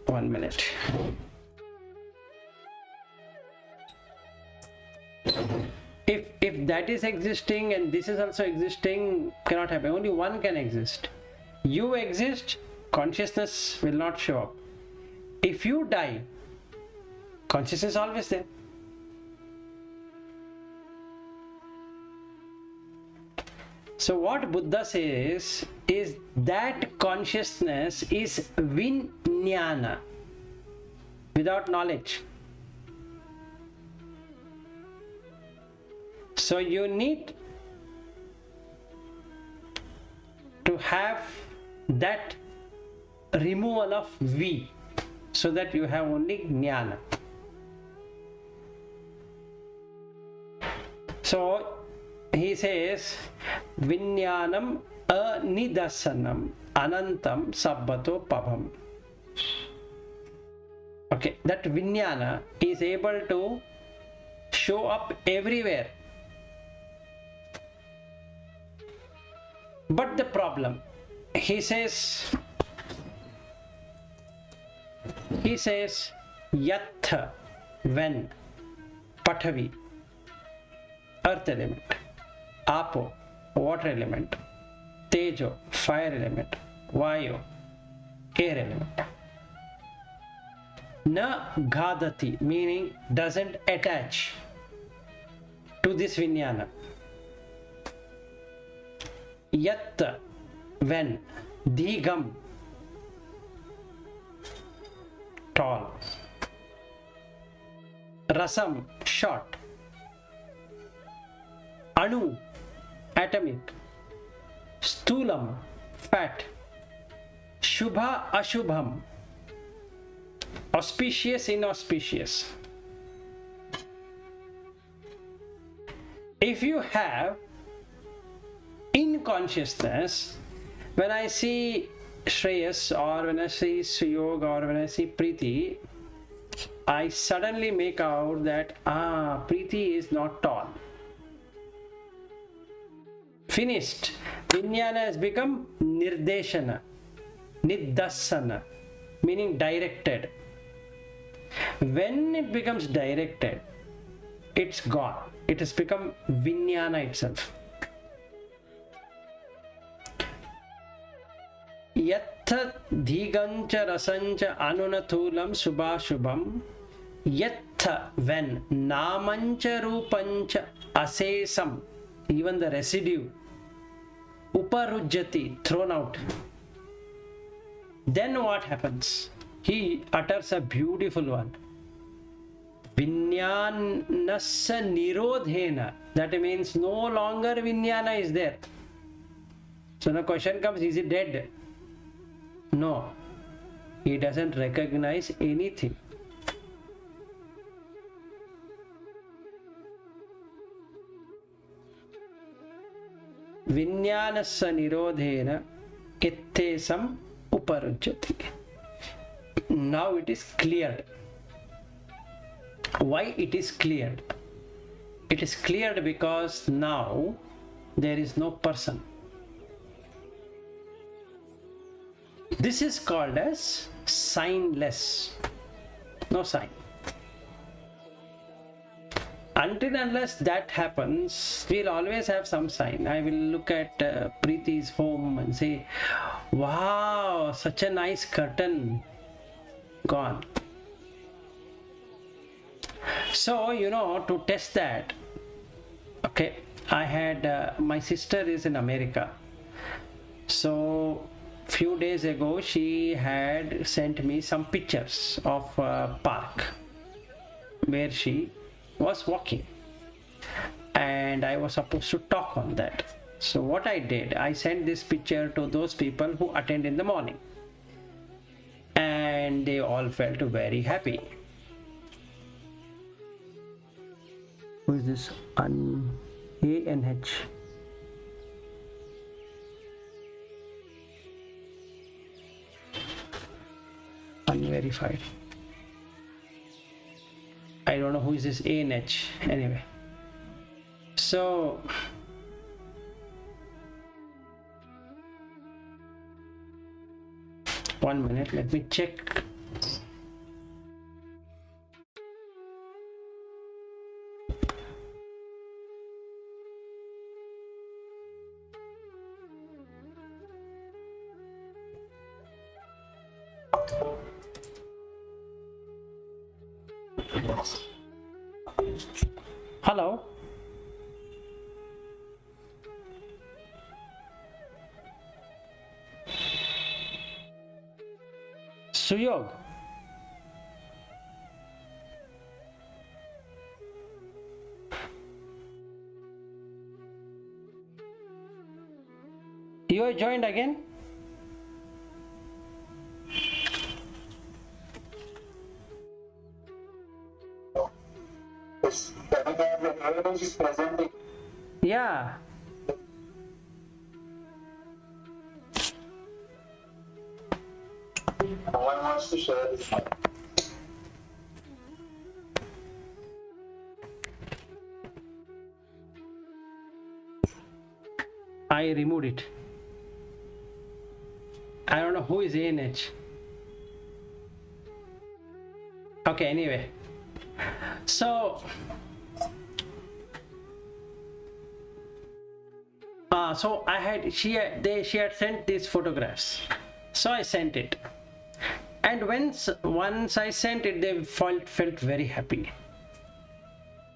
1 minute. If that is existing and this is also existing, cannot happen. Only one can exist. You exist, consciousness will not show up. If you die, consciousness is always there. So what Buddha says is that consciousness is vijnana, without knowledge. So you need to have that removal of V, so that you have only jnana. So he says, Vijnanam anidasanam anantam sabbato pabham. Okay, that vijnana is able to show up everywhere. But the problem, he says yatha, when, pathavi, earth element, apo, water element, tejo, fire element, vayu, air element, na ghadati, meaning doesn't attach to this vijnana. Yatta, when, dhigam, tall. Rasam, short. Anu, atomic. Sthulam, fat. Shubha, ashubham. Auspicious, inauspicious. If you have in consciousness, when I see Shreyas or when I see Suyog or when I see Preeti, I suddenly make out that Preeti is not tall. Finished. Vijnana has become Nirdeshana, Niddasana, meaning directed. When it becomes directed, it's gone. It has become Vijnana itself. Yattha dhigancha rasancha anunathulam subhashubham. Yattha, when namancha rupancha asesam, even the residue, uparujjati, thrown out. Then what happens? He utters a beautiful one. Vijnanassa nirodhena. That means no longer Vijnana is there. So the question comes, is he dead? No. He doesn't recognize anything. Vijnanassa nirodhena ittesam uparujjati. Now it is cleared. Why it is cleared? It is cleared because now there is no person. This is called as signless. No sign. Until unless that happens, we'll always have some sign. I will look at Preeti's home and say, wow, such a nice curtain. Gone. So, to test that, okay, I had, my sister is in America. So, few days ago, she had sent me some pictures of a park where she was walking. And I was supposed to talk on that. So, what I did, I sent this picture to those people who attend in the morning. And they all felt very happy. Who is this? A-N-H. Unverified. I don't know who is this A-N-H. Anyway. So, one minute, let me check. Hello. Suyog. You are joined again? Is presenting. Yeah. No one wants to share this. I removed it. I don't know who is A-N-H. Okay, anyway. So, she had sent these photographs. So I sent it. And once I sent it, they felt very happy.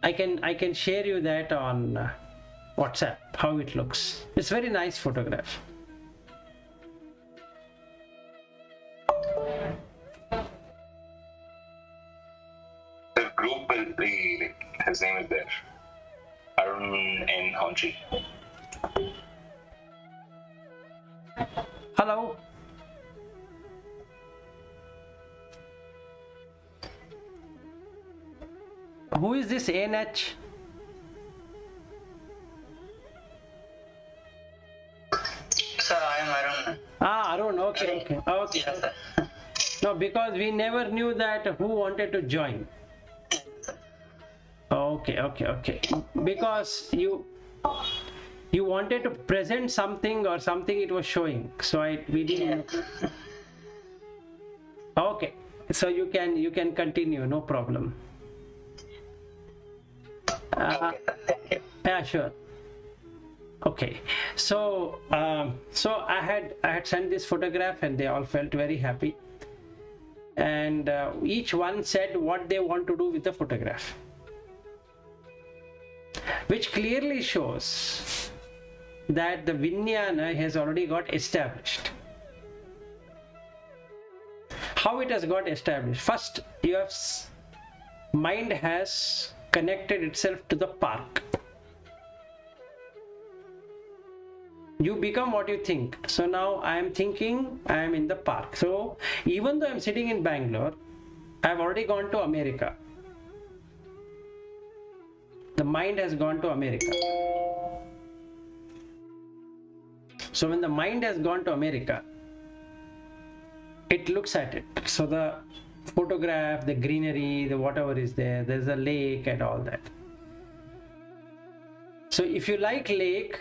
I can share you that on WhatsApp, how it looks. It's very nice photograph. his name is there. Arun N. Honchi. Hello. Who is this NH? Sir, I am Arun. Arun. Okay. Yes, sir. No, because we never knew that who wanted to join. Okay. Because you wanted to present something or something it was showing, so we didn't. Okay, so you can continue, no problem. Okay, sir. Thank you. Yeah, sure. Okay, so I had sent this photograph and they all felt very happy, and each one said what they want to do with the photograph, which clearly shows that the Vijnana has already got established. How it has got established? First, your mind has connected itself to the park. You become what you think. So now I am thinking I am in the park. So even though I am sitting in Bangalore, I have already gone to America. The mind has gone to America. So when the mind has gone to America, it looks at it. So the photograph, the greenery, the whatever is there, there's a lake and all that. So if you like lake,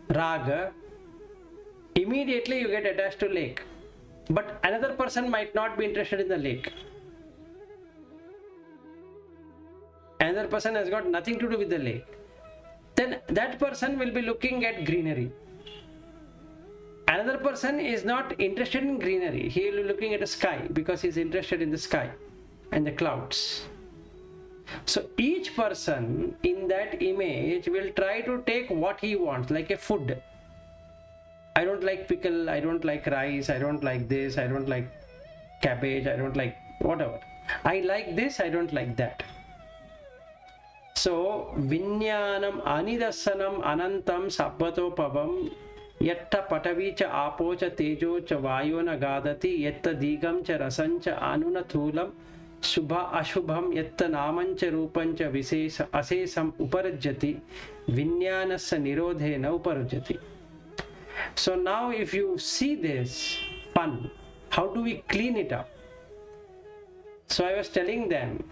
raga, immediately you get attached to lake. But another person might not be interested in the lake. Another person has got nothing to do with the lake. Then that person will be looking at greenery. Another person is not interested in greenery. He will be looking at the sky because he is interested in the sky and the clouds. So each person in that image will try to take what he wants, like a food. I don't like pickle, I don't like rice, I don't like this, I don't like cabbage, I don't like whatever. I like this, I don't like that. So Vijnanam Anidasanam Anantam Sabbatopavam Yatta Patavicha Apocha Tejocha Vayona Gadati Yatta Digam Cha Rasancha Anuna Thulam Subha Ashubham Yatta Namancha Rupancha Visesa Asesam Uparajati Vijnanasa Nirodhena Uparajati. So now if you see this fun, how do we clean it up? So I was telling them,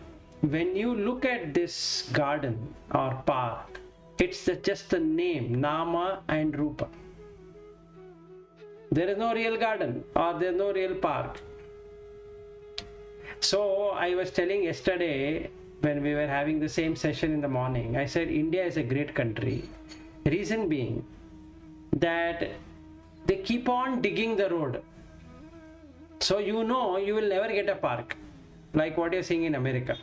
when you look at this garden or park, it's just the name, Nama and Rupa. There is no real garden or there is no real park. So I was telling yesterday when we were having the same session in the morning, I said India is a great country. Reason being that they keep on digging the road. So you know you will never get a park like what you're seeing in America.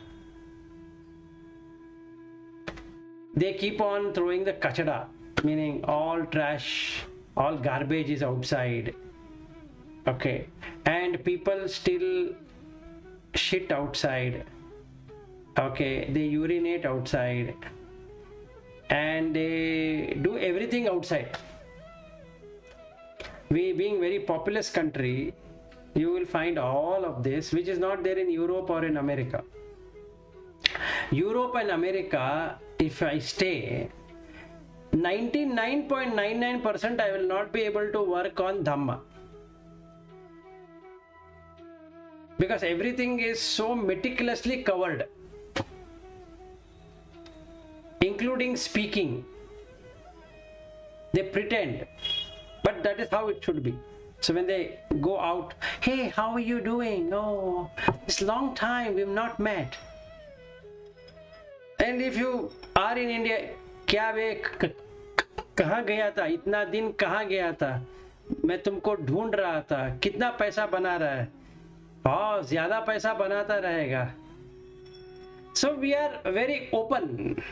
They keep on throwing the kachada, meaning all trash, all garbage is outside. Okay. And people still shit outside. Okay. They urinate outside. And they do everything outside. We being very populous country, you will find all of this, which is not there in Europe or in America. Europe and America, if I stay, 99.99% I will not be able to work on Dhamma. Because everything is so meticulously covered, including speaking. They pretend, but that is how it should be. So when they go out, hey, how are you doing? Oh, it's long time we've not met. And if you are in India, क्या वे कहाँ गया था, इतना दिन कहाँ गया था, मैं तुमको ढूंढ रहा था, कितना पैसा बना रहा है, बहुत ज्यादा पैसा बनाता रहेगा. So we are very open.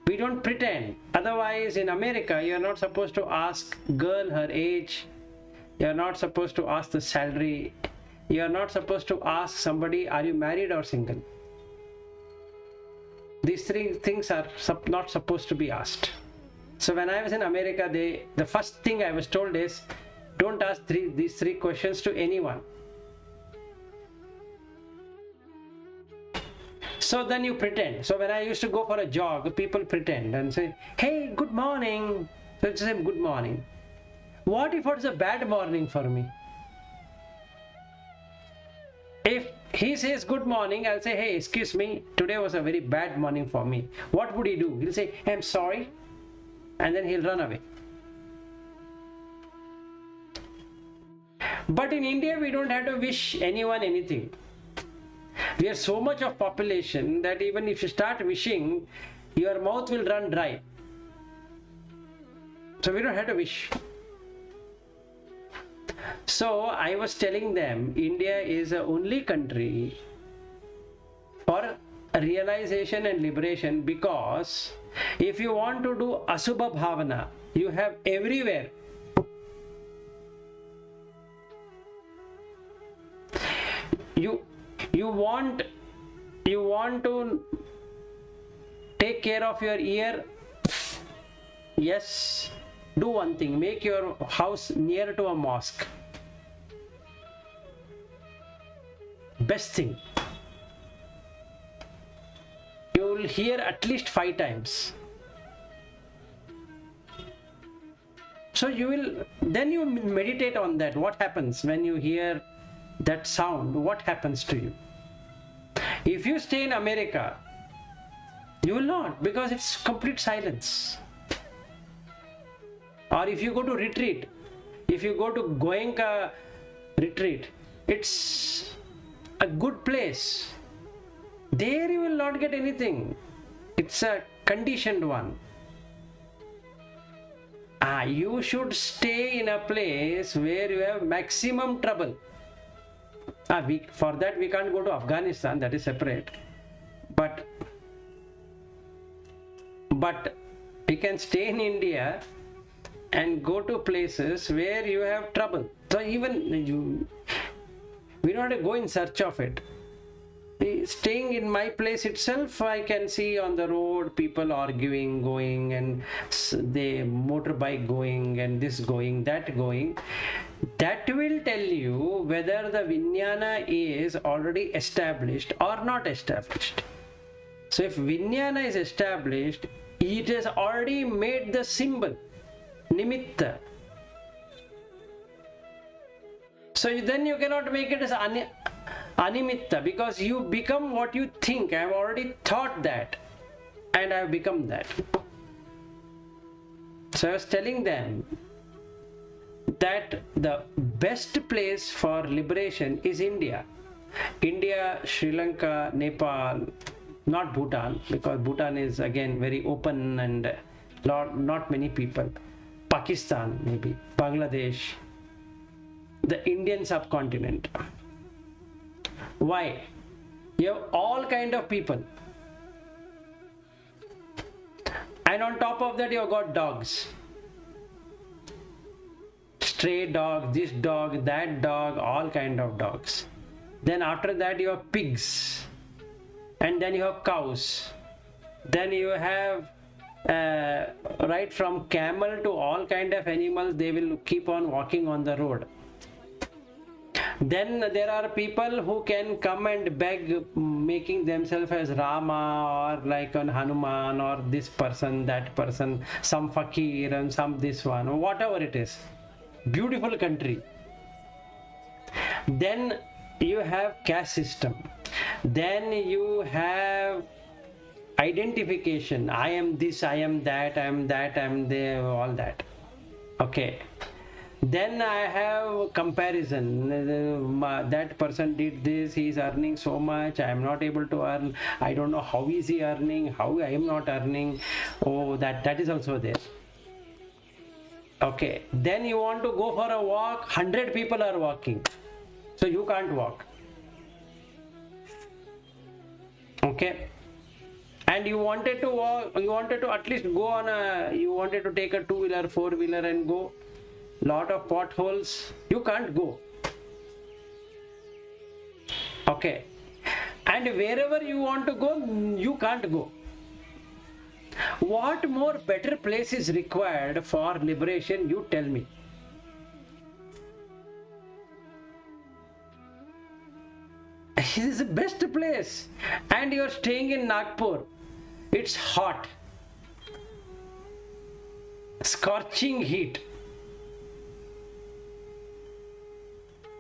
We don't pretend. Otherwise, in America, you are not supposed to ask girl her age. You are not supposed to ask the salary. You are not supposed to ask somebody, are you married or single? These three things are not supposed to be asked. So when I was in America, the first thing I was told is, don't ask these three questions to anyone. So then you pretend. So when I used to go for a jog, people pretend and say, hey, good morning. So it's say good morning. What if it's a bad morning for me? If he says good morning, I'll say, hey, excuse me, today was a very bad morning for me. What would he do? He'll say, I'm sorry. And then he'll run away. But in India, we don't have to wish anyone anything. We are so much of population that even if you start wishing, your mouth will run dry. So we don't have to wish. So I was telling them, India is the only country for realization and liberation, because if you want to do Asubha Bhavana, you have everywhere. You want to take care of your ear? Yes. Do one thing, make your house near to a mosque. Best thing. You will hear at least 5 times. So then you meditate on that. What happens when you hear that sound? What happens to you? If you stay in America, you will not, because it's complete silence. Or if you go to retreat, if you go to Goenka retreat, it's a good place. There you will not get anything. It's a conditioned one. You should stay in a place where you have maximum trouble. For that we can't go to Afghanistan, that is separate. But we can stay in India and go to places where you have trouble. So even we don't have to go in search of it. Staying in my place itself, I can see on the road people arguing, going, and the motorbike going, and this going, that going. That will tell you whether the Vijnana is already established or not established. So if Vijnana is established, it has already made the symbol, nimitta. So then you cannot make it as animitta, because you become what you think. I have already thought that and I have become that. So I was telling them that the best place for liberation is India. India, Sri Lanka, Nepal, not Bhutan, because Bhutan is again very open and not many people. Pakistan, maybe Bangladesh, the Indian subcontinent. Why? You have all kind of people, and on top of that you have got dogs. Stray dog, this dog, that dog, all kind of dogs. Then after that you have pigs, and then you have cows. Then you have right from camel to all kind of animals. They will keep on walking on the road. Then there are people who can come and beg, making themselves as Rama or like on Hanuman or this person, that person, some fakir and some this one, or whatever it is. Beautiful country. Then you have caste system. Then you have identification. I am this, I am that, I am that, I am there, all that. Okay. Then I have comparison. That person did this, he is earning so much, I am not able to earn. I don't know how is he earning, how I am not earning. Oh, that is also there. Okay. Then you want to go for a walk, 100 people are walking. So you can't walk. Okay. And you wanted to walk, you wanted to at least go on you wanted to take a 2-wheeler, 4-wheeler and go. Lot of potholes, you can't go. Okay. And wherever you want to go, you can't go. What more better place is required for liberation? You tell me. This is the best place. And you're staying in Nagpur. It's hot. Scorching heat.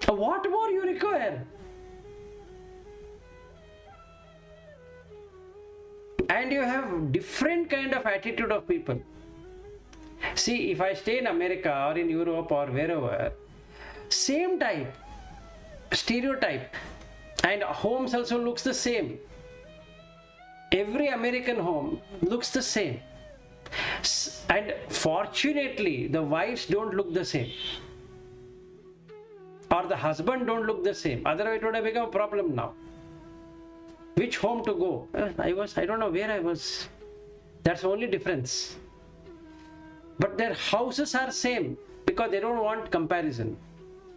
What more you require? And you have different kind of attitude of people. See, if I stay in America or in Europe or wherever, same type, stereotype, and homes also looks the same. Every American home looks the same. And fortunately, the wives don't look the same. Or the husband don't look the same. Otherwise, it would have become a problem now. Which home to go? I don't know where I was. That's the only difference. But their houses are same because they don't want comparison.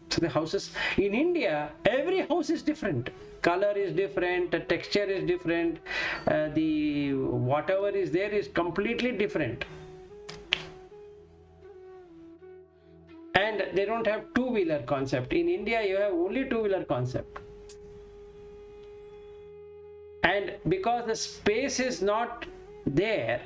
So the houses in India, every house is different. Color is different, the texture is different, the whatever is there is completely different. And they don't have two-wheeler concept. In India, you have only two-wheeler concept. And because the space is not there,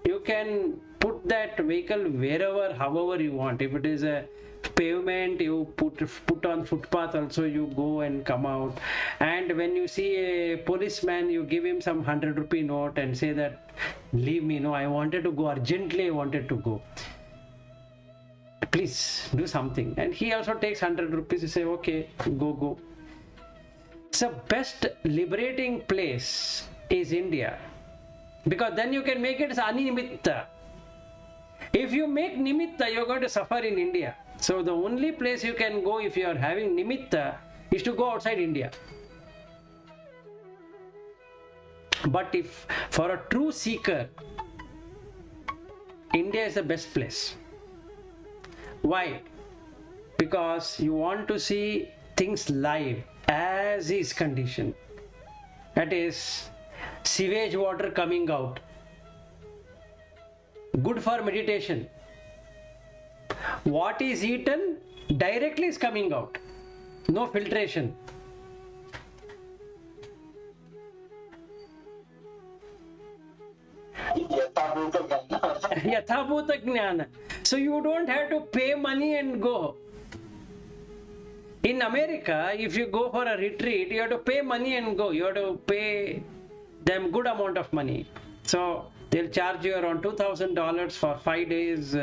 you can put that vehicle wherever, however you want. If it is a pavement, you put on footpath also, you go and come out. And when you see a policeman, you give him some 100 rupee note and say that, leave me, no, I wanted to go urgently, I wanted to go. Please do something. And he also takes 100 rupees. You say, okay, go. So best liberating place is India, because then you can make it as animitta. If you make nimitta, you're going to suffer in India. So the only place you can go if you are having nimitta is to go outside India. But if for a true seeker, India is the best place. Why? Because you want to see things live as is condition. That is sewage water coming out. Good for meditation. What is eaten directly is coming out. No filtration. Yathabhuta Jnana. So you don't have to pay money and go. In America, if you go for a retreat, you have to pay money and go. You have to pay them good amount of money. So they'll charge you around $2,000 for 5 days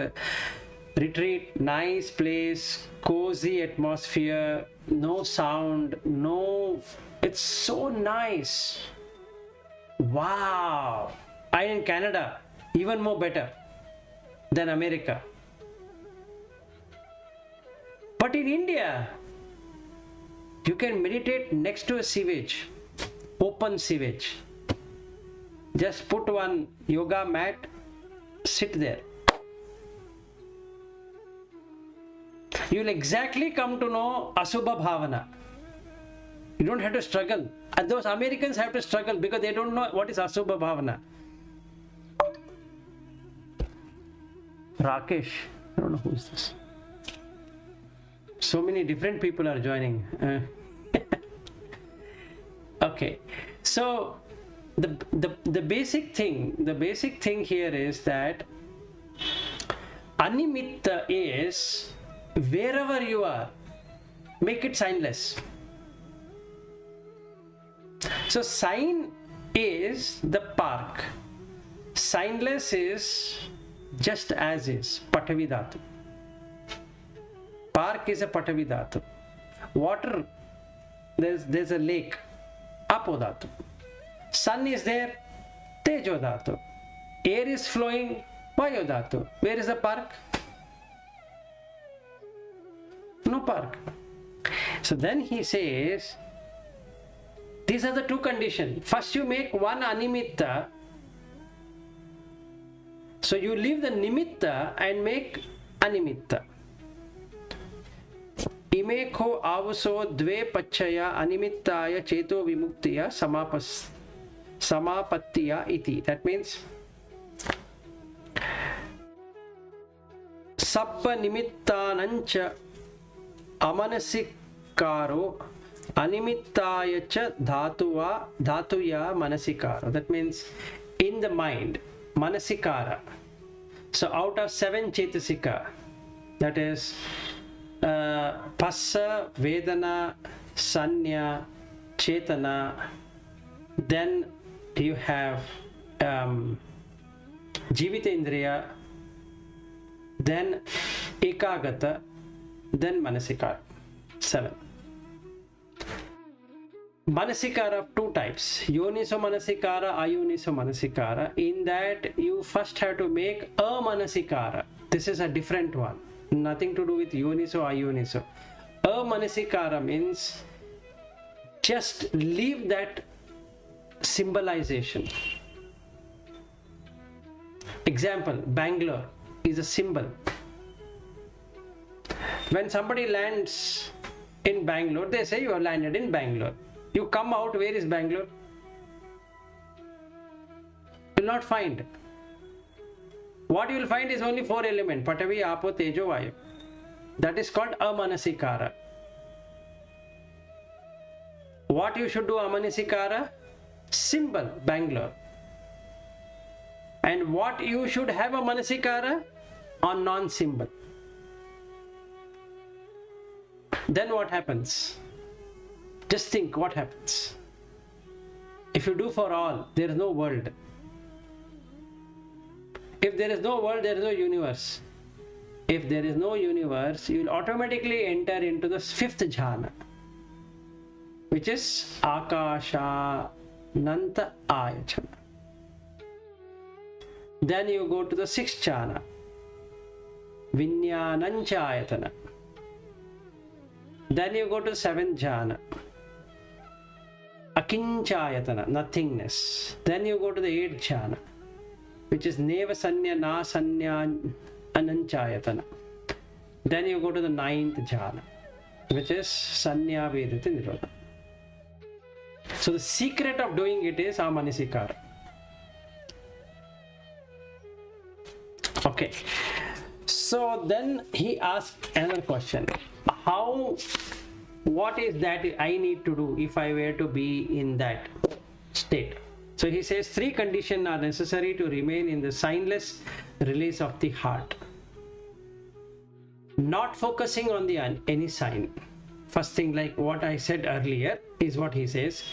retreat. Nice place, cozy atmosphere, no sound, no. It's so nice. Wow. And in Canada, even more better than America. But in India, you can meditate next to a sewage, open sewage. Just put one yoga mat, sit there. You'll exactly come to know Asubha Bhavana. You don't have to struggle. And those Americans have to struggle because they don't know what is Asubha Bhavana. Rakesh, I don't know who is this. So many different people are joining. Okay, so the basic thing here is that animitta is wherever you are, make it signless. So sign is the park, signless is just as is, Patavi Dhatu. Park is a Patavi Dhatu. Water, there's a lake, Apo Dhatu. Sun is there, Tejo Dhatu. Air is flowing, Vayu Dhatu. Where is the park? No park. So then he says, these are the two conditions. First you make one animitta. So you leave the nimitta and make animitta. Ime ko avaso dve pachaya animittaya cheto vimuktiya samapattiya iti. That means Sappa nimittanancha amanasikaaro animittaya cha dhatuya manasikaro. That means in the mind, manasikara. So out of 7 chetasika, that is Passa, Vedana, Sanya, Chetana, then you have Jivitendriya, then Ekagata, then Manasikara. 7. Manasikara of 2 types, Yoniso Manasikara, Ayoniso Manasikara. In that you first have to make a Manasikara. This is a different one, nothing to do with Yoniso, Ayoniso. A Manasikara means just leave that symbolization. Example, Bangalore is a symbol. When somebody lands in Bangalore, they say you have landed in Bangalore. You come out, where is Bangalore? You will not find. What you will find is only 4 elements, Patavi, Apo, Tejo, Vayu. That is called Amanasikara. What you should do Amanasikara? Symbol, Bangalore. And what you should have a Manasikara? On non-symbol. Then what happens? Just think what happens. If you do for all, there is no world. If there is no world, there is no universe. If there is no universe, you will automatically enter into the 5th jhana, which is Akasha Nanta Ayachana. Then you go to the 6th jhana, Vinyanancha Ayatana. Then you go to the 7th jhana, Akinchayatana, nothingness. Then you go to the 8th jhana, which is Neva Sanya Na Sanya Ananchayatana. Then you go to the 9th jhana, which is Sanya Vedati Nirodha. So the secret of doing it is Amanasikara. Okay. So then he asked another question. What is that I need to do if I were to be in that state? So he says 3 conditions are necessary to remain in the signless release of the heart. Not focusing on any sign. First thing, like what I said earlier, is what he says.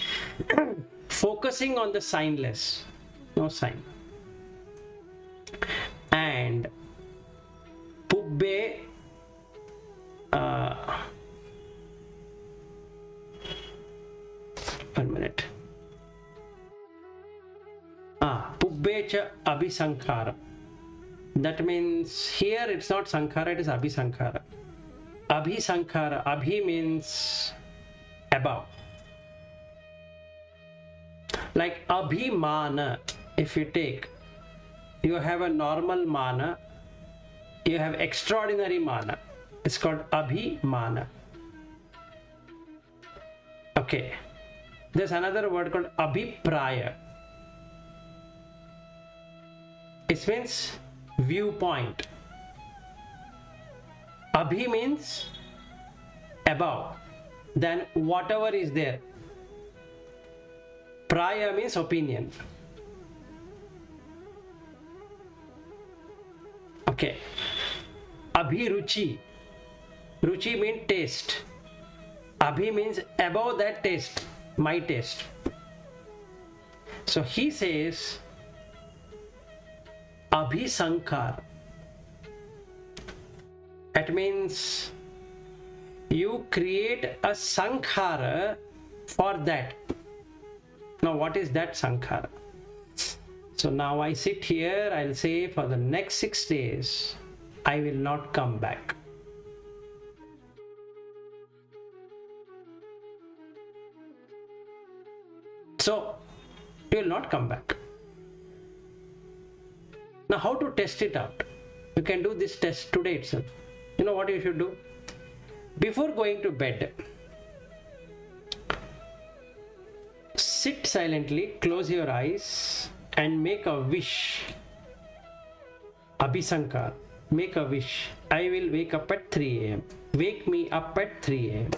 Focusing on the signless, no sign. And Pubbe one minute. Pubbecha Abhisankara. That means here it's not Sankara, it is Abhisankara. Abhisankara. Abhi means above. Like Abhimana, if you take, you have a normal mana, you have extraordinary mana. It's called Abhimana. Okay. There's another word called Abhipraya. It means viewpoint. Abhi means above, then whatever is there. Praya means opinion. Okay. Abhiruchi. Ruchi means taste. Abhi means above that taste, my taste. So he says Abhisankar. That means you create a sankhara for that. Now what is that sankhara? So now I sit here, I'll say for the next 6 days, I will not come back. So you will not come back. Now how to test it out? You can do this test today itself. You know what you should do? Before going to bed, sit silently, close your eyes and make a wish. Abhisankar. make a wish. I will wake up at 3 a.m. Wake me up at 3 a.m.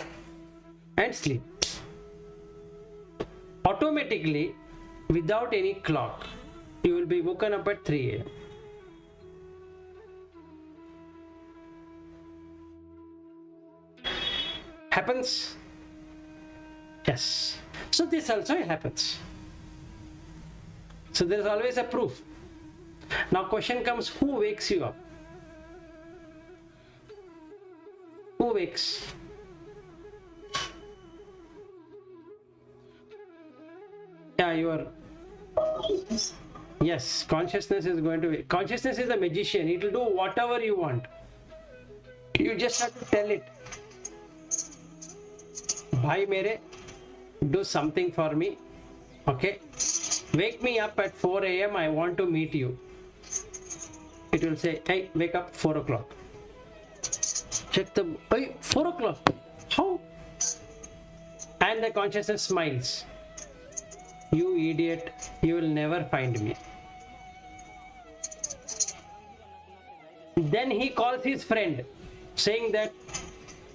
and sleep. Automatically, without any clock, you will be woken up at 3 a.m. Happens? Yes. So this also happens. So there is always a proof. Now question comes, who wakes you up? Who wakes? Yeah, you are. Yes, consciousness is going to be. Consciousness is a magician. It will do whatever you want. You just have to tell it. Bhai mere, do something for me. Okay? Wake me up at 4 a.m. I want to meet you. It will say, hey, wake up 4 o'clock. Check the, hey, 4 o'clock. How? And the consciousness smiles. You idiot, you will never find me. Then he calls his friend, saying that,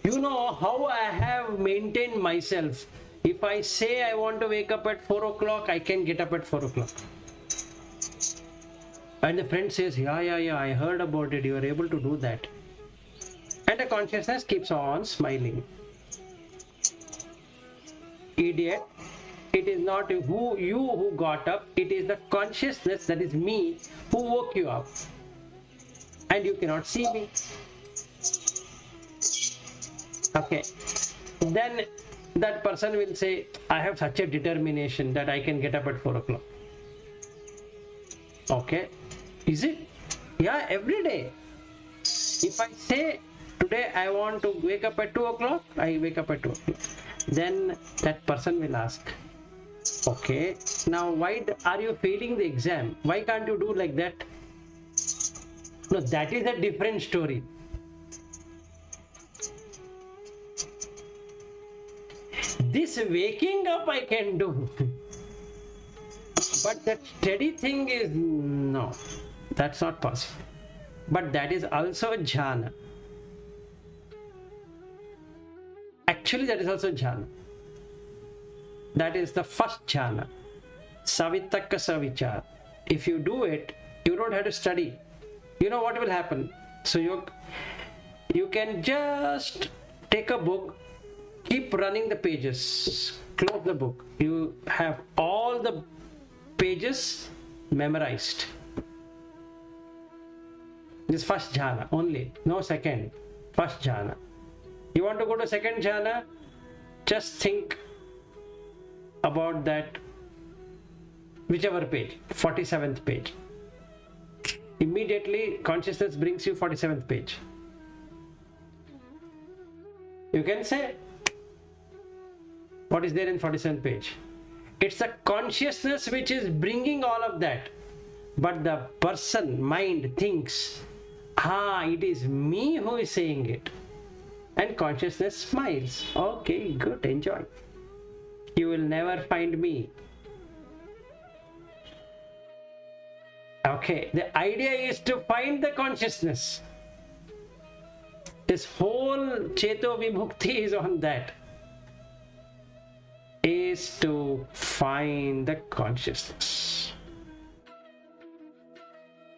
you know how I have maintained myself. If I say I want to wake up at 4 o'clock, I can get up at 4 o'clock. And the friend says, yeah, I heard about it. You are able to do that. And the consciousness keeps on smiling. Idiot. It is not who got up. It is the consciousness, that is me, who woke you up. And you cannot see me. Okay. Then that person will say, I have such a determination that I can get up at 4 o'clock. Okay. Is it? Yeah, every day. If I say today I want to wake up at 2 o'clock, I wake up at 2 o'clock. Then that person will ask, okay, now why are you failing the exam? Why can't you do like that? No, that is a different story. This waking up I can do. But that steady thing is, no, that's not possible. But that is also jhana. Actually, that is also jhana. That is the first jhana. Savitaka savichar. If you do it, you don't have to study. You know what will happen? So you can just take a book, keep running the pages, close the book. You have all the pages memorized. This first jhana only, no second. First jhana. You want to go to second jhana? Just think about that, whichever page, 47th page. Immediately consciousness brings you 47th page. You can say, what is there in 47th page? It's the consciousness which is bringing all of that. But the person, mind, thinks, it is me who is saying it. And consciousness smiles. Okay, good, enjoy. You will never find me. Okay, the idea is to find the consciousness. This whole Cheto Vimukti is on that. Is to find the consciousness.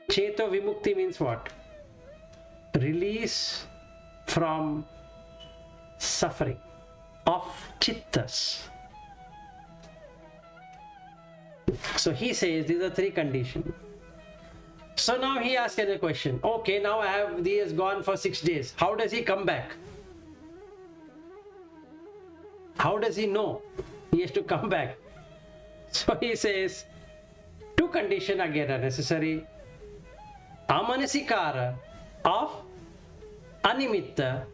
Cheto Vimukti means what? Release from suffering of chittas. So he says these are three conditions. So now he asks a question. Okay, now he has gone for 6 days. How does he come back? How does he know he has to come back? So he says, two conditions again are necessary. Amanasikara of animitta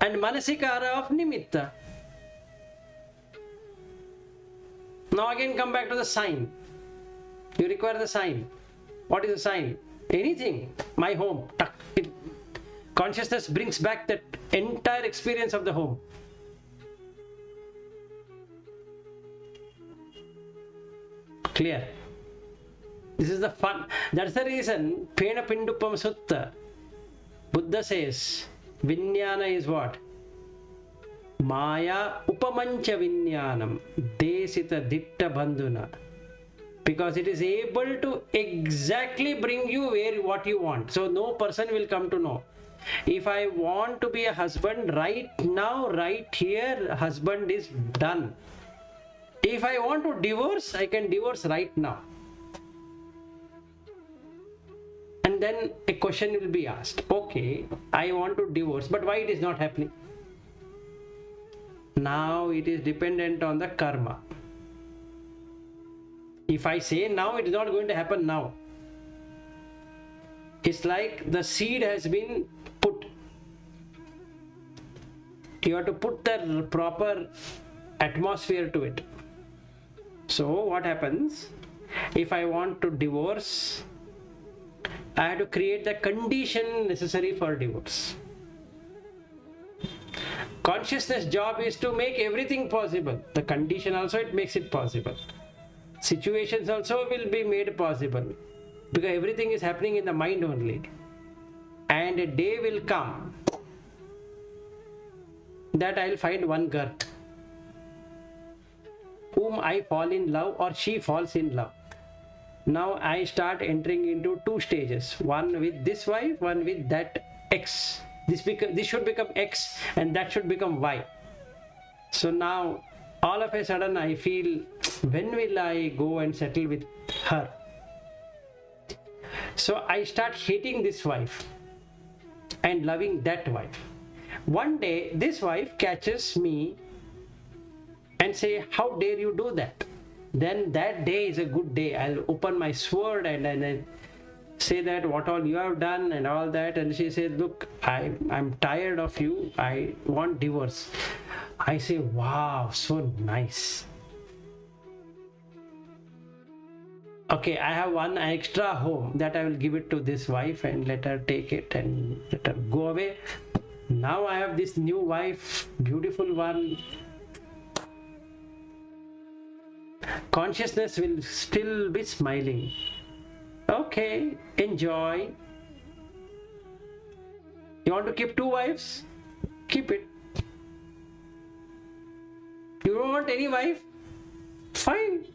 and manasikara of nimitta. Now again come back to the sign. You require the sign. What is the sign? Anything. My home. Consciousness brings back that entire experience of the home. Clear? This is the fun. That's the reason Pena Pindupam Sutta Buddha says Vijnana is what? Maya upamancha Vijnanam desita ditta bandhuna. Because it is able to exactly bring you what you want. So no person will come to know. If I want to be a husband right now, right here, husband is done. If I want to divorce, I can divorce right now. And then a question will be asked. Okay, I want to divorce, but why it is not happening? Now it is dependent on the karma. If I say now, it is not going to happen now. It's like the seed has been put. You have to put the proper atmosphere to it. So what happens? If I want to divorce, I have to create the condition necessary for divorce. Consciousness job is to make everything possible. The condition also, it makes it possible. Situations also will be made possible. Because everything is happening in the mind only. And a day will come that I'll find one girl whom I fall in love or she falls in love. Now I start entering into two stages. One with this wife, one with that X. This should become X and that should become Y. So now all of a sudden I feel, when will I go and settle with her? So I start hating this wife and loving that wife. One day this wife catches me and say, how dare you do that? Then that day is a good day. I'll open my sword and I say that what all you have done and all that. And she said, look, I'm tired of you. I want divorce. I say, wow, so nice. Okay, I have one extra home that I will give it to this wife and let her take it and let her go away. Now I have this new wife, beautiful one. Consciousness will still be smiling. Okay, enjoy. You want to keep two wives? Keep it. You don't want any wife? Fine.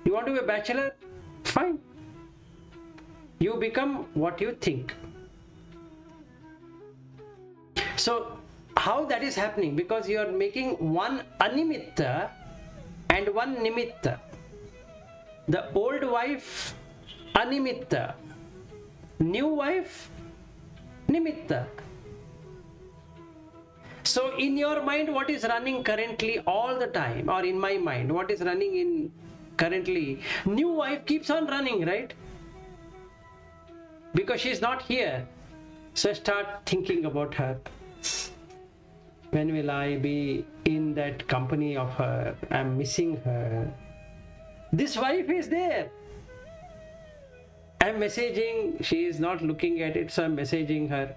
You want to be a bachelor? Fine. You become what you think. So how that is happening? Because you are making one animitta and one nimitta. The old wife, animitta. New wife, nimitta. So in your mind, what is running currently all the time, or in my mind, what is running in currently? New wife keeps on running, right? Because she is not here. So start thinking about her. When will I be in that company of her? I'm missing her. This wife is there. I'm messaging. She is not looking at it, so I'm messaging her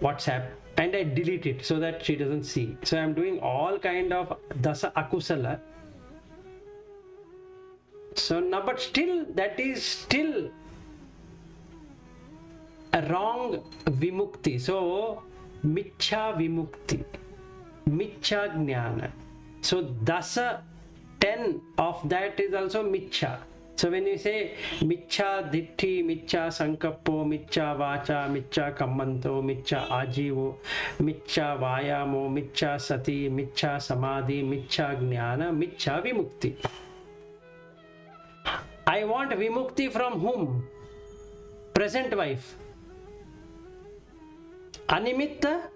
WhatsApp and I delete it so that she doesn't see. So I'm doing all kind of dasa akusala. So now, but still, that is still a wrong vimukti. So Michcha vimukti, Michcha jnana. So dasa, 10 of that is also Michcha. So when you say Michcha ditti, Michcha sankappo, Michcha vacha, Michcha kammanto, Michcha ajivo, Michcha vayamo, Michcha sati, Michcha samadhi, Michcha jnana, Michcha vimukti. I want vimukti from whom? Present wife. Animitta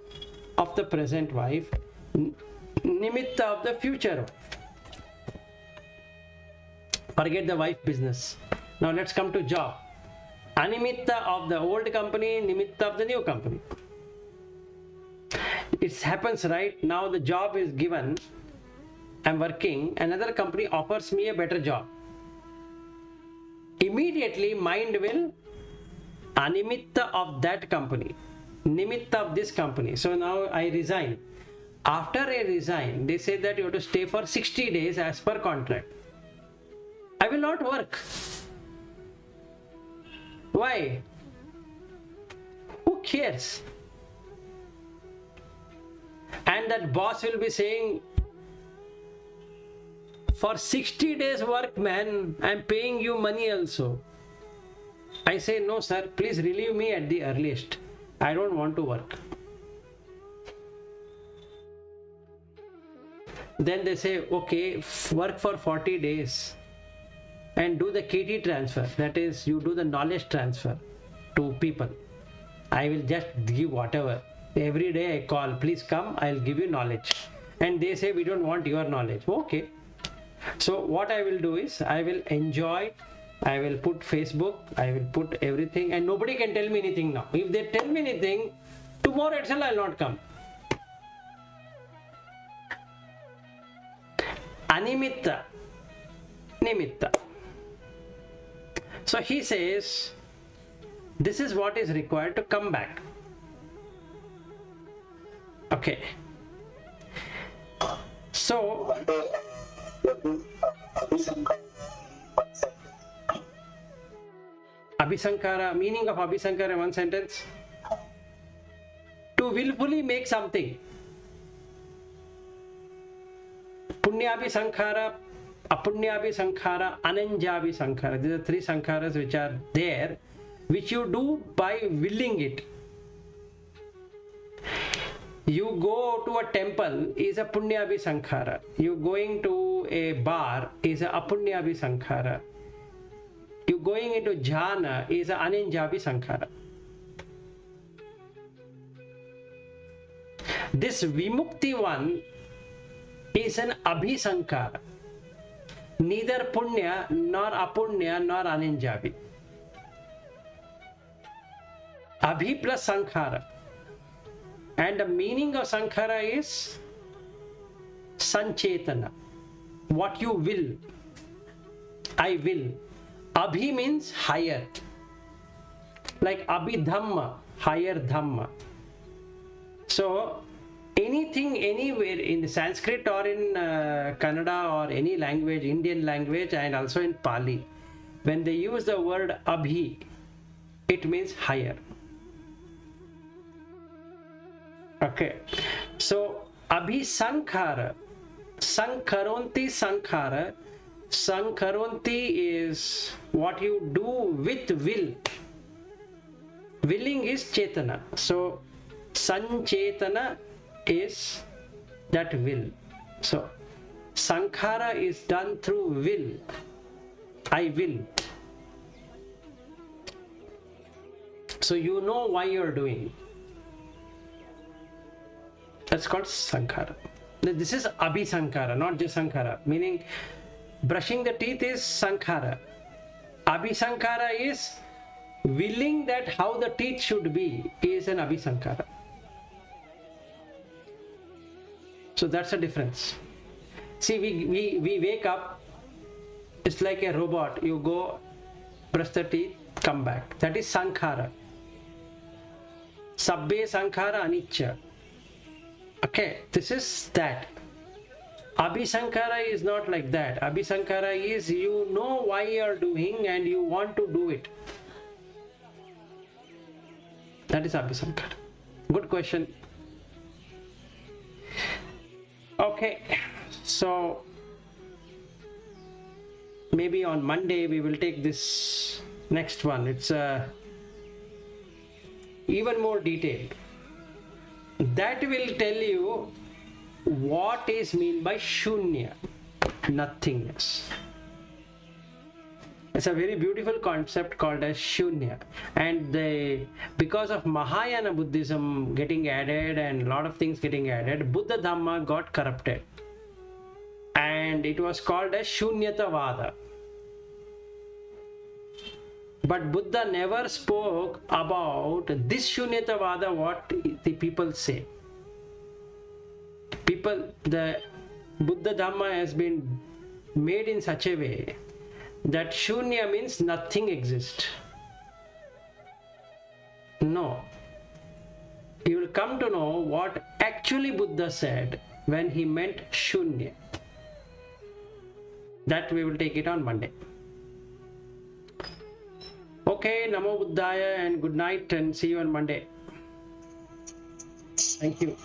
of the present wife, nimitta of the future wife. Forget the wife business. Now let's come to job. Animitta of the old company, nimitta of the new company. It happens right now, the job is given, I'm working, another company offers me a better job. Immediately mind will animitta of that company, nimitta of this company. So now I resign. After I resign, they say that you have to stay for 60 days as per contract. I will not work. Why? cares? And that boss will be saying, for 60 days work, man, I'm paying you money also. I say, no sir, please relieve me at the earliest. I don't want to work. Then they say, okay, work for 40 days and do the KT transfer. That is, you do the knowledge transfer to people. I will just give whatever. Every day I call, please come, I'll give you knowledge. And they say, we don't want your knowledge. Okay. So what I will do is, I will enjoy, I will put Facebook, I will put everything, and nobody can tell me anything now. If they tell me anything, tomorrow itself I'll not come. Animitta, nimitta. So he says, this is what is required to come back. Okay. So, Abhisankara, meaning of Abhisankara in one sentence? To willfully make something. Punyabhi Sankhara, Apunyabhi Sankhara, Ananjabhi Sankhara. These are three Sankharas which are there, which you do by willing it. You go to a temple is a Punyabhi Sankhara. You going to a bar is a Apunyabhi Sankhara. You going into jhana is a Ananjabhi Sankhara. This Vimukti one is an Abhisankara. Neither Punya nor Apunya nor Ananjabi. Abhi plus Sankhara. And the meaning of Sankhara is Sanchetana. What you will. I will. Abhi means higher. Like Abhidhamma, higher Dhamma. So, anything anywhere in Sanskrit or in Kannada or any language, Indian language, and also in Pali, when they use the word Abhi, it means higher. Okay, so Abhisankhara, Sankharonti Sankhara, Sankharonti is what you do with will. Willing is Chetana. So Sanchetana is that will. So Sankhara is done through will. I will. So you know why you're doing. That's called Sankhara. This is Abhisankara, not just Sankhara. Meaning, brushing the teeth is Sankhara. Abhisankara is willing that how the teeth should be is an Abhisankara. So that's the difference. See, we wake up, it's like a robot. You go, brush the teeth, come back. That is Sankhara. Sabbe Sankhara Anicca. Okay, this is that. Abhisankara is not like that. Abhisankara is you know why you are doing and you want to do it. That is Abhisankara. Good question. Okay, so maybe on Monday we will take this next one. It's even more detailed. That will tell you what is meant by Shunya, nothingness. It's a very beautiful concept called as Shunya. And because of Mahayana Buddhism getting added and a lot of things getting added, Buddha Dhamma got corrupted. And it was called as Shunyatavada. But Buddha never spoke about this Shunyatavada, what the people say. The Buddha Dhamma has been made in such a way that Shunya means nothing exists. No. You will come to know what actually Buddha said when he meant Shunya. That we will take it on Monday. Okay, Namo Buddhaya and good night and see you on Monday. Thank you.